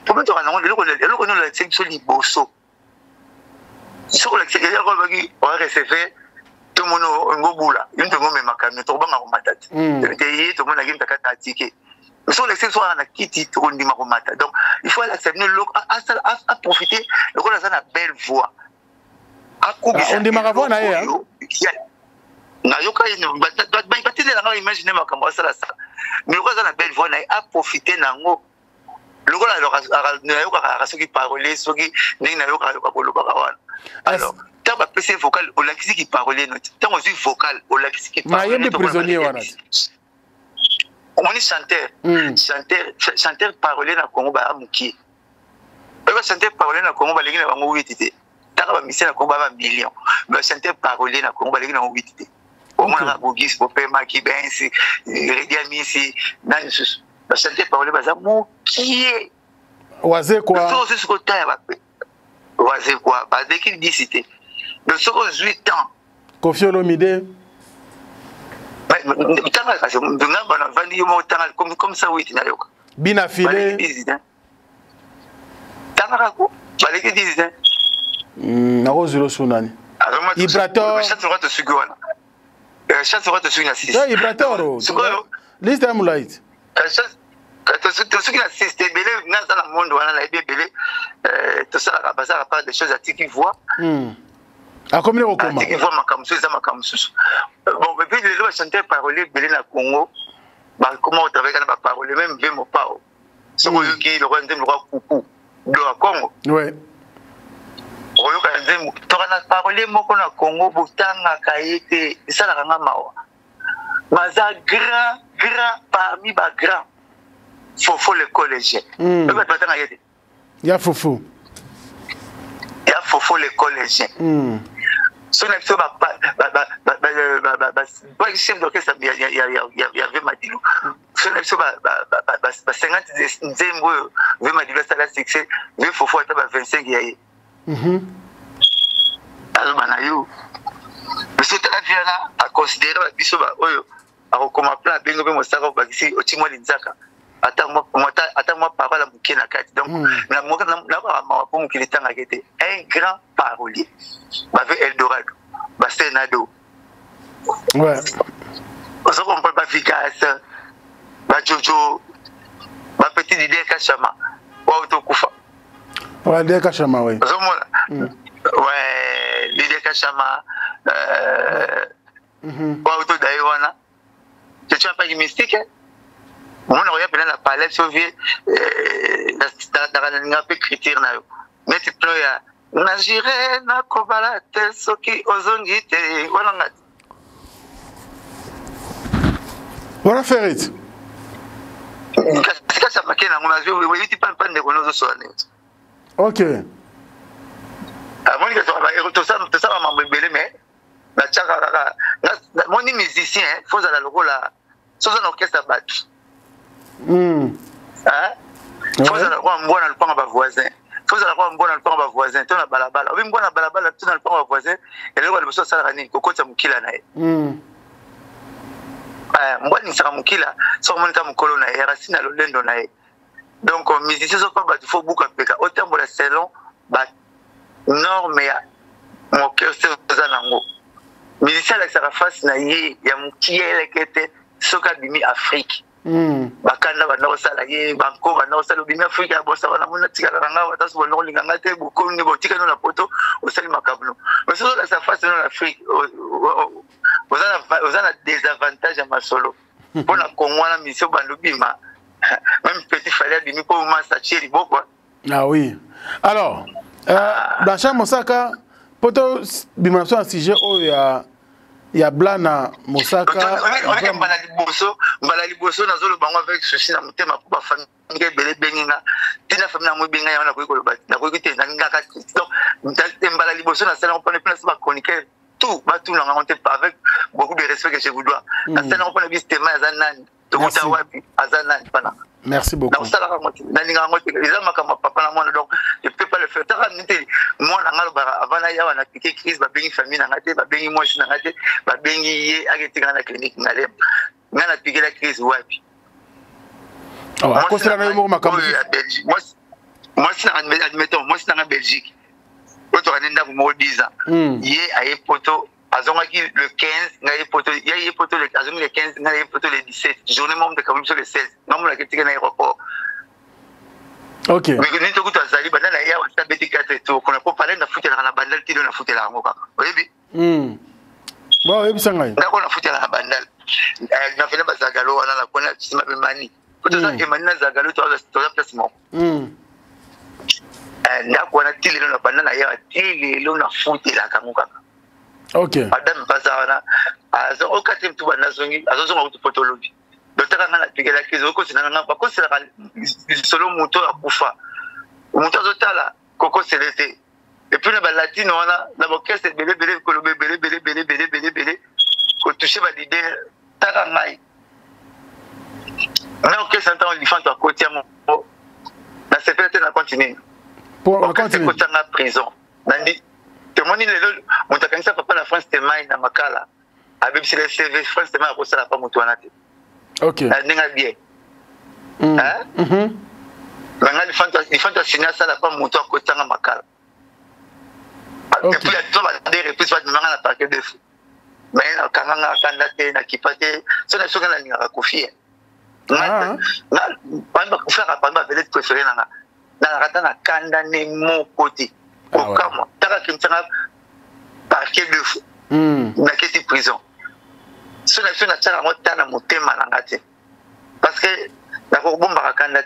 pour mettre on la section liboso sur la section on va recevoir tout le monde ngobula une tout le monde même makano to banga ko matata tout le monde a game takata ticket. Mais sur les sexuels, on a quitté tout le monde. Donc, il faut accepter à profiter. Le rôle a une belle voix. On dit ma voix, naïe. Na yoka imaginer ma caméra ça là ça. Mais le rôle a une belle voix, naïe à profiter nango. Le rôle a yoka ceux qui parlent, ceux qui n'ont yoka boloba. Alors, tant que PC vocal, au laxi qui parle, tant que vocal, au laxi qui parle. Mais il y a des prisonniers on est chanteur parler na Congo ba amuki. Ba chanteur parler na Congo ba lengi na bango witité. Taka ba mission na Congo ba million. Ba chanteur parler na Congo ba lengi na 8. Au moins, la Bougis, pour Pema, qui ben, si, Rediami, si, dans le sous. La santé parole, bah, ça, mon qui est. Oisé quoi? C'est ce côté, oisé quoi? Bah, dès qu'il dit cité. Le second 8 ans. Kofi Olomide. Comme ça, oui, Bina filé. Narozulo Sunani. Ibrator. Ibrator. Liste à Moulaït. Ceux qui assistent, dans le monde, on a tout ça, à part des choses à qui voient. À combien de recommands? Qui voient ma camusous, ça ma camusous. Bon, et puis les gens chantaient parler, belé na Congo. Comment on travaille avec la parole, même Vemo Pao. Ce qui est le roi Coucou de la Congo. Oui. Tu as parlé, moi, qu'on a Congo, Boutanga, Kaïté, ça la Rangamawa. Mais ça, grand, parmi les grands, Fofo le collégien. Il y a Fofo. Il y a Fofo le collégien. Son chef d'orchestre, il y avait Madilou. Son chef 50 Nzembo, il y Madilou, ça l'a succès, il y a Fofo, il y a 25 yaye. Alors, Manayo, monsieur Talaviana a considéré la biso, a recommandé à Bengo Mostaro, ici, au Timo Linzaka. Attends-moi, papa, la bouquet na carte. Donc, un grand parolier. Avec Eldorado, Bastenado. Ouais. On se comprend pas efficace. Jojo, ma petite idée Kachama. Ou Autokufa. Ouais, l'idée Kachama, oui. Ouais, l'idée Kachama. Ou Auto Daïwana. Tu as pas de mystique, hein? On a regardé la palette soviétique, dans un peu critique. Mais tu peux Najire na kobalate soki ozongite voilà. Voilà Ferit. Qu'est-ce que ça marque na ngona zo oui tu pas de konozo soane. OK. Moi que ça m'a rebellé mais la tchaka mon musicien faut à la logo là sans un orchestre battu. Hein? Faut à la quoi mbona le panga ba voisin. Faut savoir mbona le panga ba voisin to na balabala. Obi mbona balabala to na le panga ba voisin et le ko ça la nini kokota mukila na ye. Mbona saka mukila so monta mukolo na ye rasina lo lendo na ye. Donc musicien so pas ba faut beaucoup peka autant pour la salon ba norme ya mon cœur c'est zanango. Musicien la saka face na ye ya mukiele kete soka bimi Afrique. Bakanda bana osala ye banko bana osala bimi Afrique ya bosa bana mona tikala nga wata so bana linganga te boko ni botika no na poto osali makabno. Mais so la sa face en Afrique ozana des avantages à masolo. Pour la Congo na mission bandubima même petit fallait bimi ko masa cheri boko. Ah oui. Alors dans chaque Mosaka poto bima so un sujet où il y a Blana Mosaka. Mbala liboso na zolo bango avec ceci na mutema pour ba famille belé benginga. Tina famille na mo benga ya na ko ko ba na ko te na ngaka. Donc mbala liboso na sala on prend place ba chroniqueur tout ba tout na monter pas avec beaucoup de respect que je vous dois. Na sala on prend bis tema azanani. To muta wapi azanani pana. Merci beaucoup. Donc ça la raconte. Na ninga ngote les ama kama papa na mwana donc je peux pas le faire. Ta nité moi na ngalo ba avana ya wana piquer crise ba bengi famille na ngate ba bengi moi na ngate ba bengi ye agetika na clinique ngalem. Ngana piquer la crise wapi. Ah quoi c'est la même makambo. Moi c'est admettons moi c'est en Belgique. Auto anenda pour 10 ans. Yé aye poto azongaki le 15 ngaye poto yé poto le azongi le 15 ngaye poto le 17 journée même de quand sur le 16 non la ketika na aéroport. OK. Mais que nito kuta zali banana ya wa tabeti 4 tours qu'on a pas parlé na footela na bandal tilo na footela ngo kaka. Oui. Bon, oui ça ngai. Ndako na footela na bandal. Na fena bazagalo wana na kona tsima bemani. Kuta za emani na zagalo to la place mo. Ndako na tilo na bandana ya tilo na footela kango kaka. OK. Madame Bazana, azo okatem tu bana zongi, azo zonga tu potologi. Docteur ngana pigela kizo ko sinanga ba ko sila solo moto akufa. Moto azotala koko selete. Et puis na ba latino wana na orchestre belé ko toucher ma leader taka ngai mais ok ça entend l'ifant à côté à mon na c'est peut-être na continuer pour continuer côté na prison nandi témoigner le mon takanisa papa la France témoigne na makala avec le CV France témoigne ko sala pas mutu anate ok na ninga bien hein Maintenant, il faut signer ça, la femme monte à côté de Makala. Et puis, il y a des réponses, il y a un paquet de fous. Mais quand on a un candidat qui passe, c'est une chose qu'on a confiée. On va faire un peu de préféré dans la candidat mon côté. Au cas où, tu as un paquet de fous. Dans quelle prison. C'est une chose qu'on a monté malangate. Parce que, la bombe à candidat,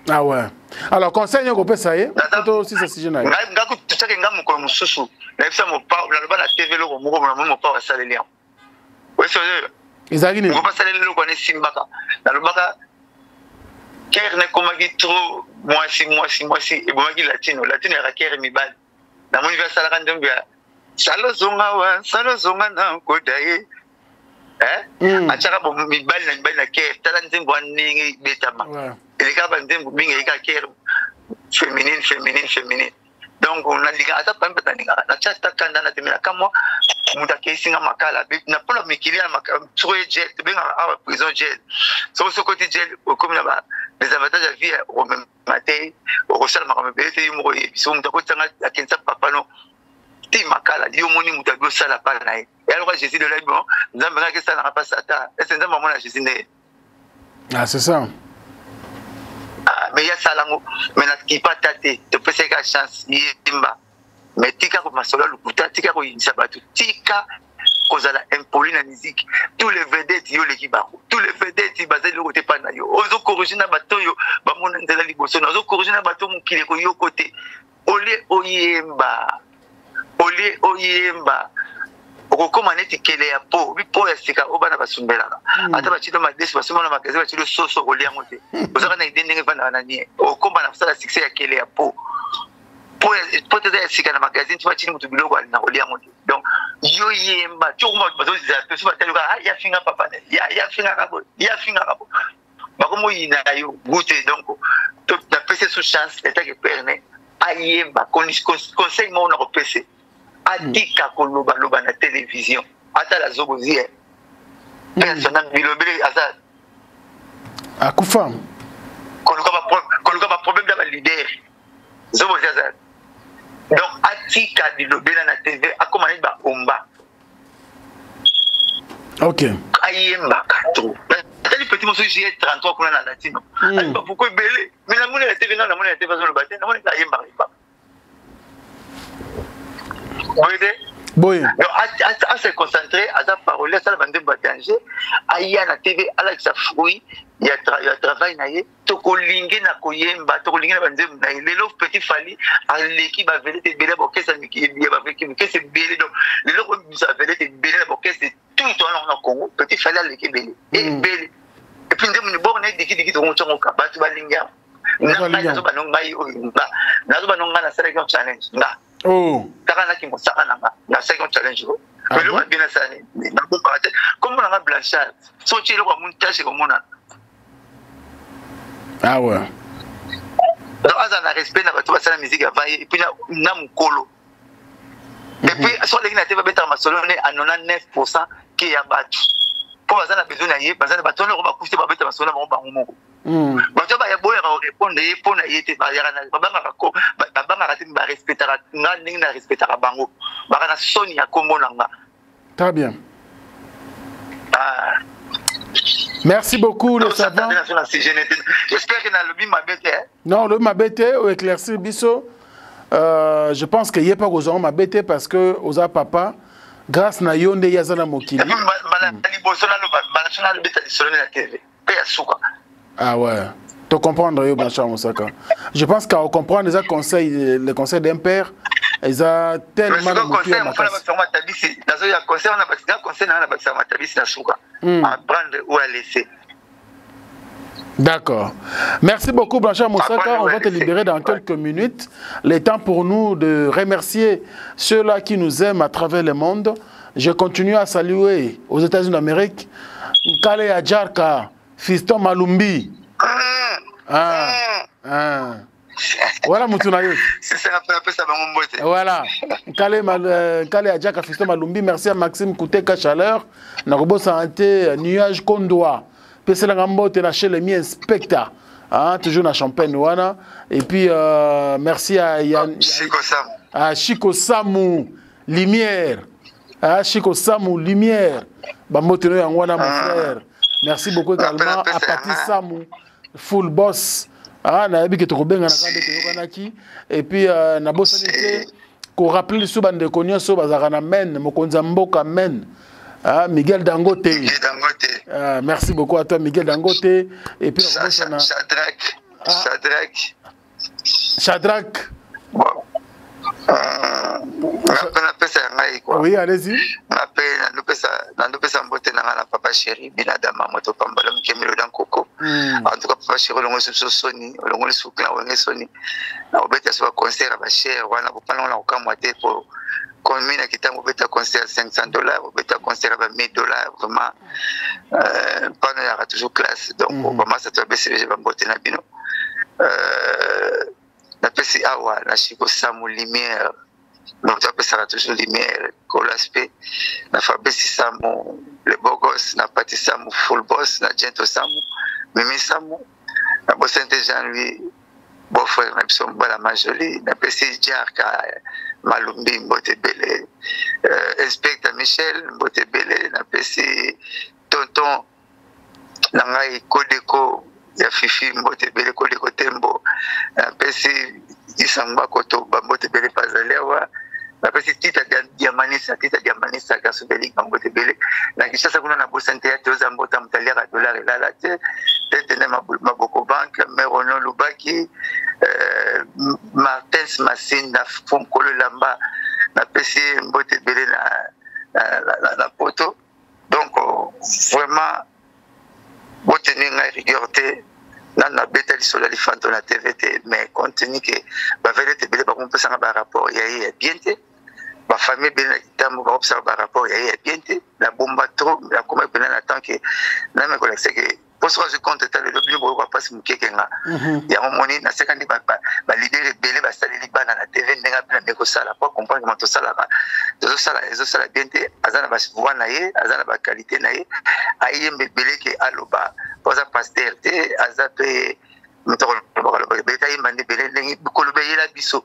ah ouais. Alors, conseil, on peut ça y est. C'est aussi ce sujet. achaka bo mibali na kere tala nzembo aningi betama eleka ba nzembo mingi eka kere féminine donc on a liga ata pamba taninga na chata kanda na temela kama muta kesinga makala na pona mikilia makala troye jet benga a prison jet so côté jet comme na les avantages à vie au même matin au sala makama bete yumo so muta ko tanga akensa papa no ti makala dio moni muta go sala pa na e alors Jésus de là bon nzambe ka ça na pas sata et c'est nzambe mona Jésus né ah c'est ça mais il y a ça lango mais na qui pas tâter te peut faire chance yimba mais tika ko masolo lukuta tika ko yinsa batu tika kozala impoli na musique tous les vedettes yo l'équipe tous les vedettes bazali côté pa na yo ozo corriger na bato yo ba mona ndela liboso na ozo corriger na bato mukile ko yo côté ole oyemba okokoma neti kele ya po bipo ya sika obana basumbelaka ata bachilo madesi basumona magazi bachilo soso oliango te ozaka na ide ndenge vana na nie okoma na sala succès ya kele ya po te ya sika na magazine tu bachini mutu biloko na oliango te donc yo yemba chokuma bazo za peso bataluka ya finga papa ya finga kabo bakomo yina yo goûter donc to na pese sous chance eta ke perne ayemba conseil mo na ko pese atika koloba na télévision ata la zobozi personnel bilobele asa akufa koluka ba problème da ba leader zobozi asa donc atika bilobele na TV akoma ni ba omba ok ayemba kato tali petit monsieur j'ai 33 kuna na latino alba pourquoi belé mais la monnaie la TV na monnaie la TV zo le batin na monnaie ayemba pas. Oui. Donc, à se concentrer, à sa parole, à sa bande de danger, à y a la TV, à la sa fruit, il y a travail, il y a tokolingue na koyemba, tokolingue na bande de les lots petit fali, à l'équipe a velé des bélés, ok, ça nous qui est bien avec qui c'est bélé, donc les lots nous a velé des bélés, ok, c'est tout le temps en Congo, petit fali à l'équipe bélé, et bélé. Et puis nous avons borné des qui ont été en cap, tu vas linga. Nazo banonga oyimba, nazo banonga na sala qui challenge, nga. Oh. Takana ki mosaka nanga na second challenge ko mais le bien na sani na ko parate comme on a blanchard so ti le ko montage ko mona ah ouais donc aza na respect na bato basala musique avant et puis na mukolo et puis so les na te va bettre masolo ne à 99% qui ya bato pour baza na besoin na ye baza na bato ne ko ba kuste ba bettre masolo ba ba moko bato ba ya boya ko répondre ye pona yete ba ya na ba banga ko ba banga ka ba respecter na ningi na respecter bango ba kana soni ya kombo nanga. Très bien. Merci beaucoup le savant. J'espère que dans le bim mabete. Non, le mabete au éclaircir biso. Je pense qu'il n'y a pas aux gens mabete parce que aux papa grâce na yonde yazana mokili. Ah ouais. Tu comprends je pense qu'à comprendre les conseils d'un père, ils ont tellement de D'accord. Merci beaucoup, Blanchard Moussaka. On va te libérer dans quelques minutes. Le temps pour nous de remercier ceux-là qui nous aiment à travers le monde. Je continue à saluer aux États-Unis d'Amérique Nkale Adjarka, Fiston Malumbi. Voilà, Moutunayo. Voilà. Nkale Adjarka, Fiston Malumbi. Merci à Maxime Kouteka Chaleur. Narobo Santé, Nuage Kondoa. Pese la gambote na chez le mi inspecteur. Toujours na Champagne wana. Et puis merci à Chico Samu Lumière. Chico Samu Lumière. Bambote no yangwana mon frère. Merci beaucoup également à Pati Samu Full Boss. Na yebi ke to benga na kande to yokanaki. Et puis na bosanité ko rappeler les soubande konyo so bazaka na men mokonza mboka men. Miguel Dangote. Merci beaucoup à toi, Miguel Dangote. Et puis, Shadrach. Oui, allez-y. Papa chéri, Binadama, Moto Pambala, Mkemelo Dankoko. En tout cas, Papa chéri, on est Sony, on est sous clan, on est Sony. On va faire un concert à Bachère, on va pas l'en camoter pour. Combien de temps on peut concert à $500, on peut concert à $1000, vraiment. Pas il y aura toujours classe. Donc, vraiment, ça doit baisser les gens botter na bino. La PC Awa, la Chico Samu Lumière. Donc, ça sera toujours Lumière. L'aspect, la Fabrice Samu, le beau gosse, la Pati Samu, Full Boss, la Gento Samu, Mimi Samu, la Bossente Jean-Louis, beau-frère, la Majoli, la PC Djarka. Malumbi Mbote Bele, inspecteur Michel Mbote Bele, na PC tonton Nangai Kodeko, ya Fifi Mbote Bele Kodeko Tembo, na PC Isangba Koto Mbote Bele Pazalewa, na PC Tita Diamanisa Gasubeli Mbote Bele, na Kishasa kuna na Bosante ya Toza Mbota Mtalia $1 la tete Maboko Bank, Meronon Lubaki, Martens Massine na Fumkolo Lamba na PC Mbote Bele na poto. Donc vraiment retenir la rigueur na beta sur la fanto na TVT, mais compte tenu que ba vérité bele ba on peut ça ba rapport ya bien té ba famille bele tamu ba observer ba rapport ya bien té la bomba trop la comme bele na tant que na me collègue c'est que pour se rendre compte de le bien va passer mukekenga ya momoni na sekandi ba leader bele ba sali libana na TV ndenga pena beko sala pour comprendre comment to sala ba to sala bien té azana ba voix na ye azana ba qualité na ye ayembe bele ke aloba poza pasteur té azape mutoro ba beta imande bele ndengi kolobe yela biso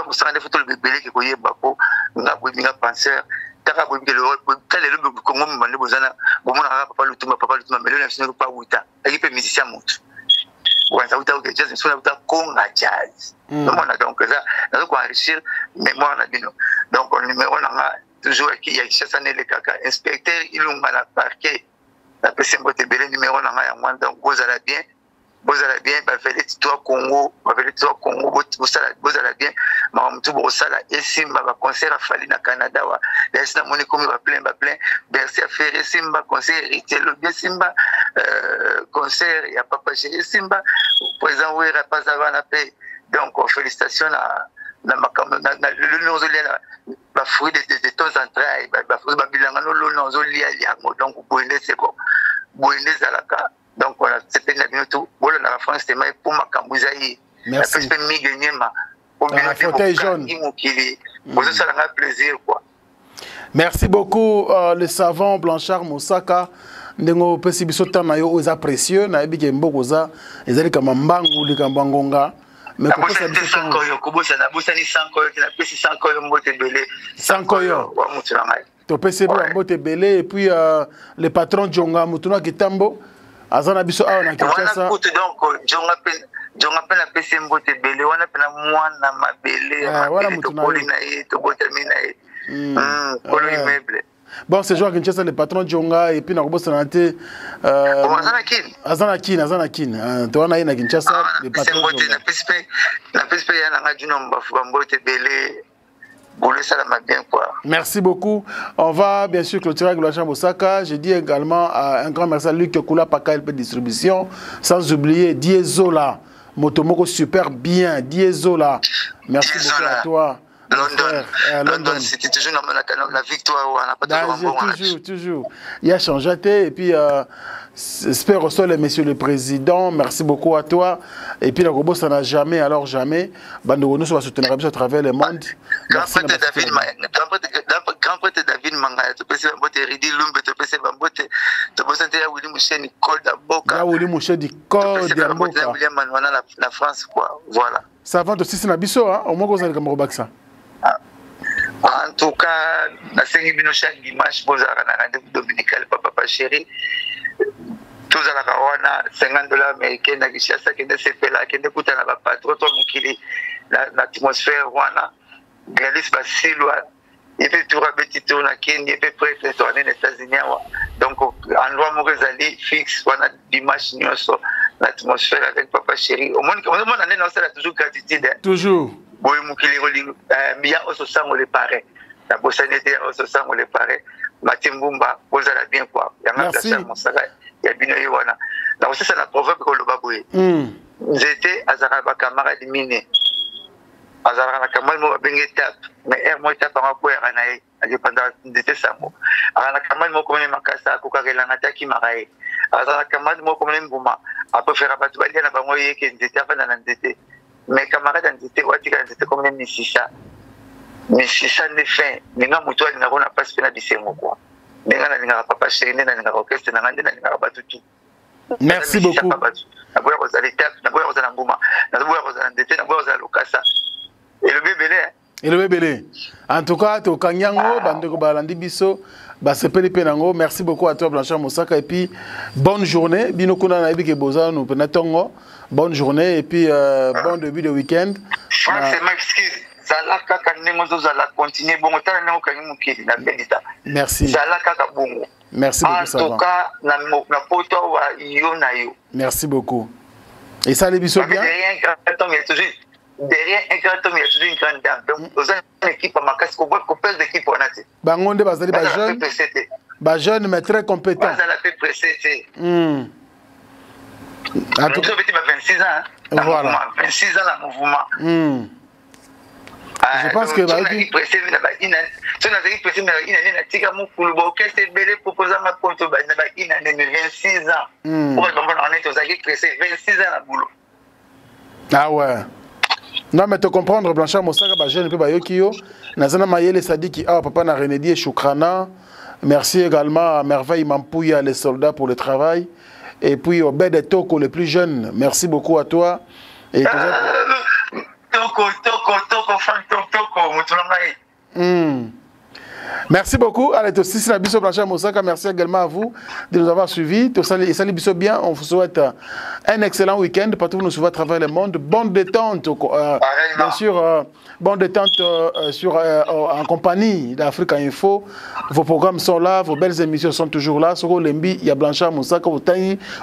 pour se rendre photo le bele ke koyeba ko nga penseur taka ko ngelo ko tale le ko ngom mande bozana bomona papa lutuma mais le nafsi pas wuta equipe musicien mutu wanza wuta ke jazz sona wuta konga jazz donc on a donc ça na ko enrichir mémoire na bino donc on numéro na toujours qui ya chassa ne le kaka inspecteur ilunga na parquet la PC Mbote Bele numéro na ya mwanda ngozala bien ba vele toi Congo bozala bien ma mtu bosala esimba ba concert afali na Canada wa laisse moni comme ba plein Bercy a fait esimba concert itelo bien simba concert ya papa chéri simba président Wera Pazavana pe donc félicitations na makambo na le nozolia ba fruit de temps en trail ba fruit ba bilanga no lo nozolia yango donc boende seko boende zalaka. Donc voilà, c'est une minute où la France est mal pour ma cambouzaï. Merci. Plaisir quoi. Merci beaucoup le savant Blanchard Moussaka. Ndengo pesi biso tana yo oza précieux na ebi ke mbokoza ezali kama mbangu likamba ngonga mais ko pesa biso sanko yo kobosa na bosani sanko yo na pesi sanko yo Mbote Bele sanko yo wa mutu na ngai to pesi Mbote Bele et puis le patron Djonga Mutuna Kitambo azana biso awa na Kinshasa donc Djonga pe na pesi Mbote Bele wana pe na mwana mabele wana mutu na ye to botamina ye kolo immeuble. Bon, c'est joueur Kinshasa, le patron Djonga, et puis na Robo Sanate. Azana Kin. Toi, on a une Kinshasa, le patron Djonga. Na PSP, il y a un Mbote Bele. ça la bien quoi. Merci beaucoup. On va bien sûr clôturer avec la chambre Osaka. Je dis également un grand merci à Luc Kula Paka LP Distribution. Sans oublier Diesola. Motomoko super bien. Diesola. Merci beaucoup à toi. London, c'était toujours la victoire. Toujours. Il a changé et puis j'espère aussi monsieur le président. Merci beaucoup à toi. Et puis la robot ça n'a jamais alors jamais. Nous va soutenir à travers le monde. Grand prêtre David Manga, tu peux se battre Ridi Lumbe, tu peux se battre, tu peux se battre Willy Moucheni Code d'Aboka. Willy Moucheni Code d'Aboka. William Manuana la France quoi. Voilà. Ça va aussi c'est Nabiso hein. Au moins vous allez comme ça. En tout cas, na sengi bino chaque dimanche pour un rendez-vous dominical papa chéri. Tous à la caravane, $50 américains, na Kinshasa, qui ne se fait là, qui ne coûte à la patrouille, toi mon kili, l'atmosphère wana, Gladys Basilwa, il fait tout petit tour na Kenya, il fait près de tourner les États-Unis. Donc endroit Mourezali fixe, wana dimanche nyonso, l'atmosphère avec papa chéri. Au moins année non ça toujours gratitude. Toujours. Boy mukili roling mia oso sango le pare. La bossanité oso sango le pare. Matimbumba, vous allez bien quoi. Merci. Il y a bien eu wana. Donc c'est ça la proverbe que le baboui. J'étais à Zaraba camarade miné. À Zaraba camarade mo bengi tap. Mais moi tap en quoi ranaï. À pendant d'été samo. À la camarade mo comme makasa kuka kelangata ki marai. À Zaraba camarade mo comme mbuma. Après faire abattu balia na bango yeke ndete afana na ndete. Mes camarades ndete watika ndete comme misisha. Misisha ne fait. Ninga mutu ali na kona passe na bisengo quoi. Merci beaucoup. Et le bébé. En tout cas, tu merci beaucoup à toi, Blanchard Moussaka. Et puis, bonne journée. Bonne journée. Et puis, bon début de week-end. Merci. Merci beaucoup, ça va. Merci beaucoup. Et ça, les bisous bien? Derrière un grand homme, il y a toujours une grande dame. Donc, dans une équipe, à ma casse, on voit combien d'équipes on a. Bangonde, jeune, mais très compétent. Ça l'a fait précéder. En tout cas, 26 ans. Voilà. 26 ans, le mouvement. Je pense que ah ouais. Non mais te comprendre Blanchard Moussaka ba jeune pe ba yokio nazana mayele sadiki ah papa na Renedier Choukrana. Merci également à Merveille Mampouya les soldats pour le travail et puis au Bed Toko le plus jeune. Merci beaucoup à toi et Merci beaucoup. Allez, aussi, c'est la Bisso Blanchard Moussaka. Merci également à vous de nous avoir suivis. Salut Bisso bien. On vous souhaite un excellent week-end. Partout où nous suivons à travers le monde. Bonne détente. Bien sûr, bonne détente en compagnie d'Africa Info. Vos programmes sont là. Vos belles émissions sont toujours là. Sur Lembi, il y a Blanchard Moussaka.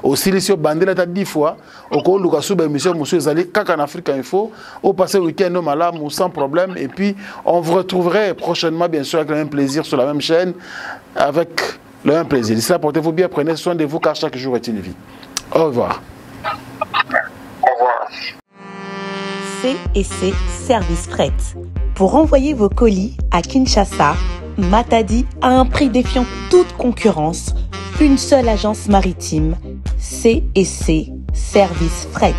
Au Silicio Bandela, tu as 10 fois. Au Kou Lukassou, émission Monsieur Zali, Kaka en Africa Info. Au passé week-end, nous sommes sans problème. Et puis, on vous retrouverait prochainement, bien sûr, avec le même plaisir sur la même chaîne, avec le même plaisir. D'ici là, portez-vous bien, prenez soin de vous, car chaque jour est une vie. Au revoir. Au revoir. C&C Service Fret. Pour envoyer vos colis à Kinshasa, Matadi a un prix défiant toute concurrence. Une seule agence maritime, C&C Service Fret.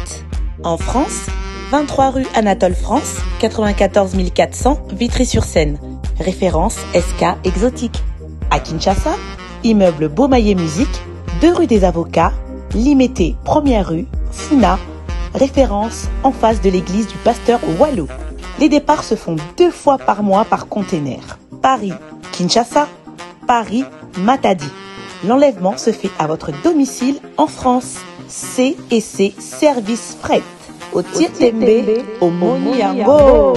En France, 23 rue Anatole France, 94 400 Vitry-sur-Seine. Référence SK Exotique. À Kinshasa, immeuble Beaumaillé Musique, 2 rue des Avocats, Limité, 1er rue, Funa. Référence en face de l'église du pasteur Wallo. Les départs se font 2 fois par mois par container. Paris, Kinshasa, Paris, Matadi. L'enlèvement se fait à votre domicile en France. C&C Service Fret. Au Tietembe, au Moniango.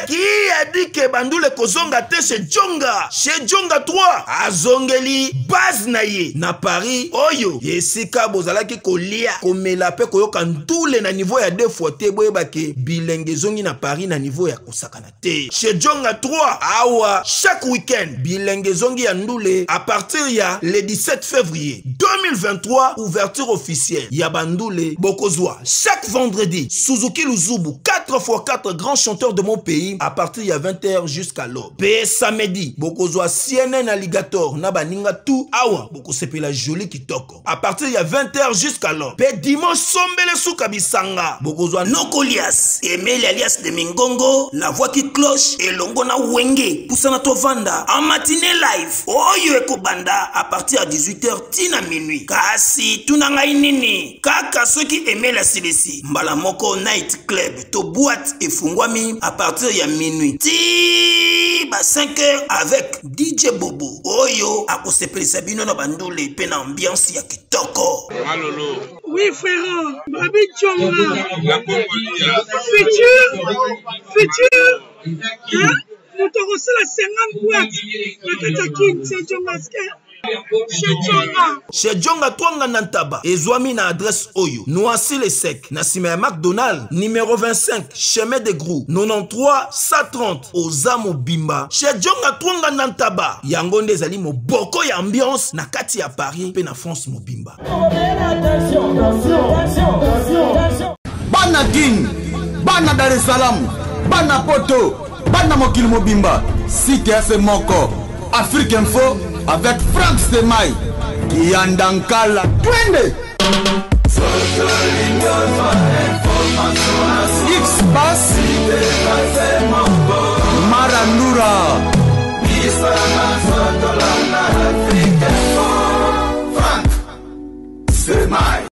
Qui a dit ke bandule kozonga te chez Djonga. Chez Djonga 3 azongeli base na ye na Paris oyo esika bozalaki kolia komela pe koyoka ndule na niveau ya 2 fois te boyebake bilenge zongi na Paris na niveau ya kosakana te. Chez Djonga 3 awa chaque week-end bilenge zongi ya ndule à partir ya le 17 février 2023 ouverture officielle ya bandule bokozwa chaque vendredi Suzuki Luzubu 4x4 grands chanteurs de mon pays à partir ya 20h jusqu'à l'aube. Pe samedi bokozwa CNN Alligator na baninga tout awa bokosepela joli kitoko à partir ya 20h jusqu'à l'aube. Pe dimanche sombele suka bisanga bokozwa Nokolias Emeli alias de Mingongo la voix qui cloche et longo na wenge pusana tovanda en matinée live oyo ekobanda à partir à 18h tina minuit. Kasi tunanga inini kaka soki Emeli asilisi mbala moko night club to boîte efungwami à partir ya minuit ti ba 5h avec DJ Bobo oyo akosepelisa bino na bandule pe na ambiance ya kitoko. Malolo. Oui frère, Babi Djonga. Futur. Hein? Nous t'aurons la 50 boîtes. La Katakine, c'est Djonga. Chez Djonga Twanga Nantaba ezwami na adresse oyo Noisy le Sec na sima ya McDonald numéro 25 chemin de Grou 93 130 Ozamo Bimba. Chez Djonga Twanga Nantaba yango nde ezali moboko ya ambiance na kati ya Paris pe na France mobimba. Bana King, Bana Dar es Salaam, Bana Poto, Bana mokili mobimba, CTF Moko, Afrique Info avec Franck Semaï, Kiandankala, Twende. X-Bass, Marandura, Franck Semaï.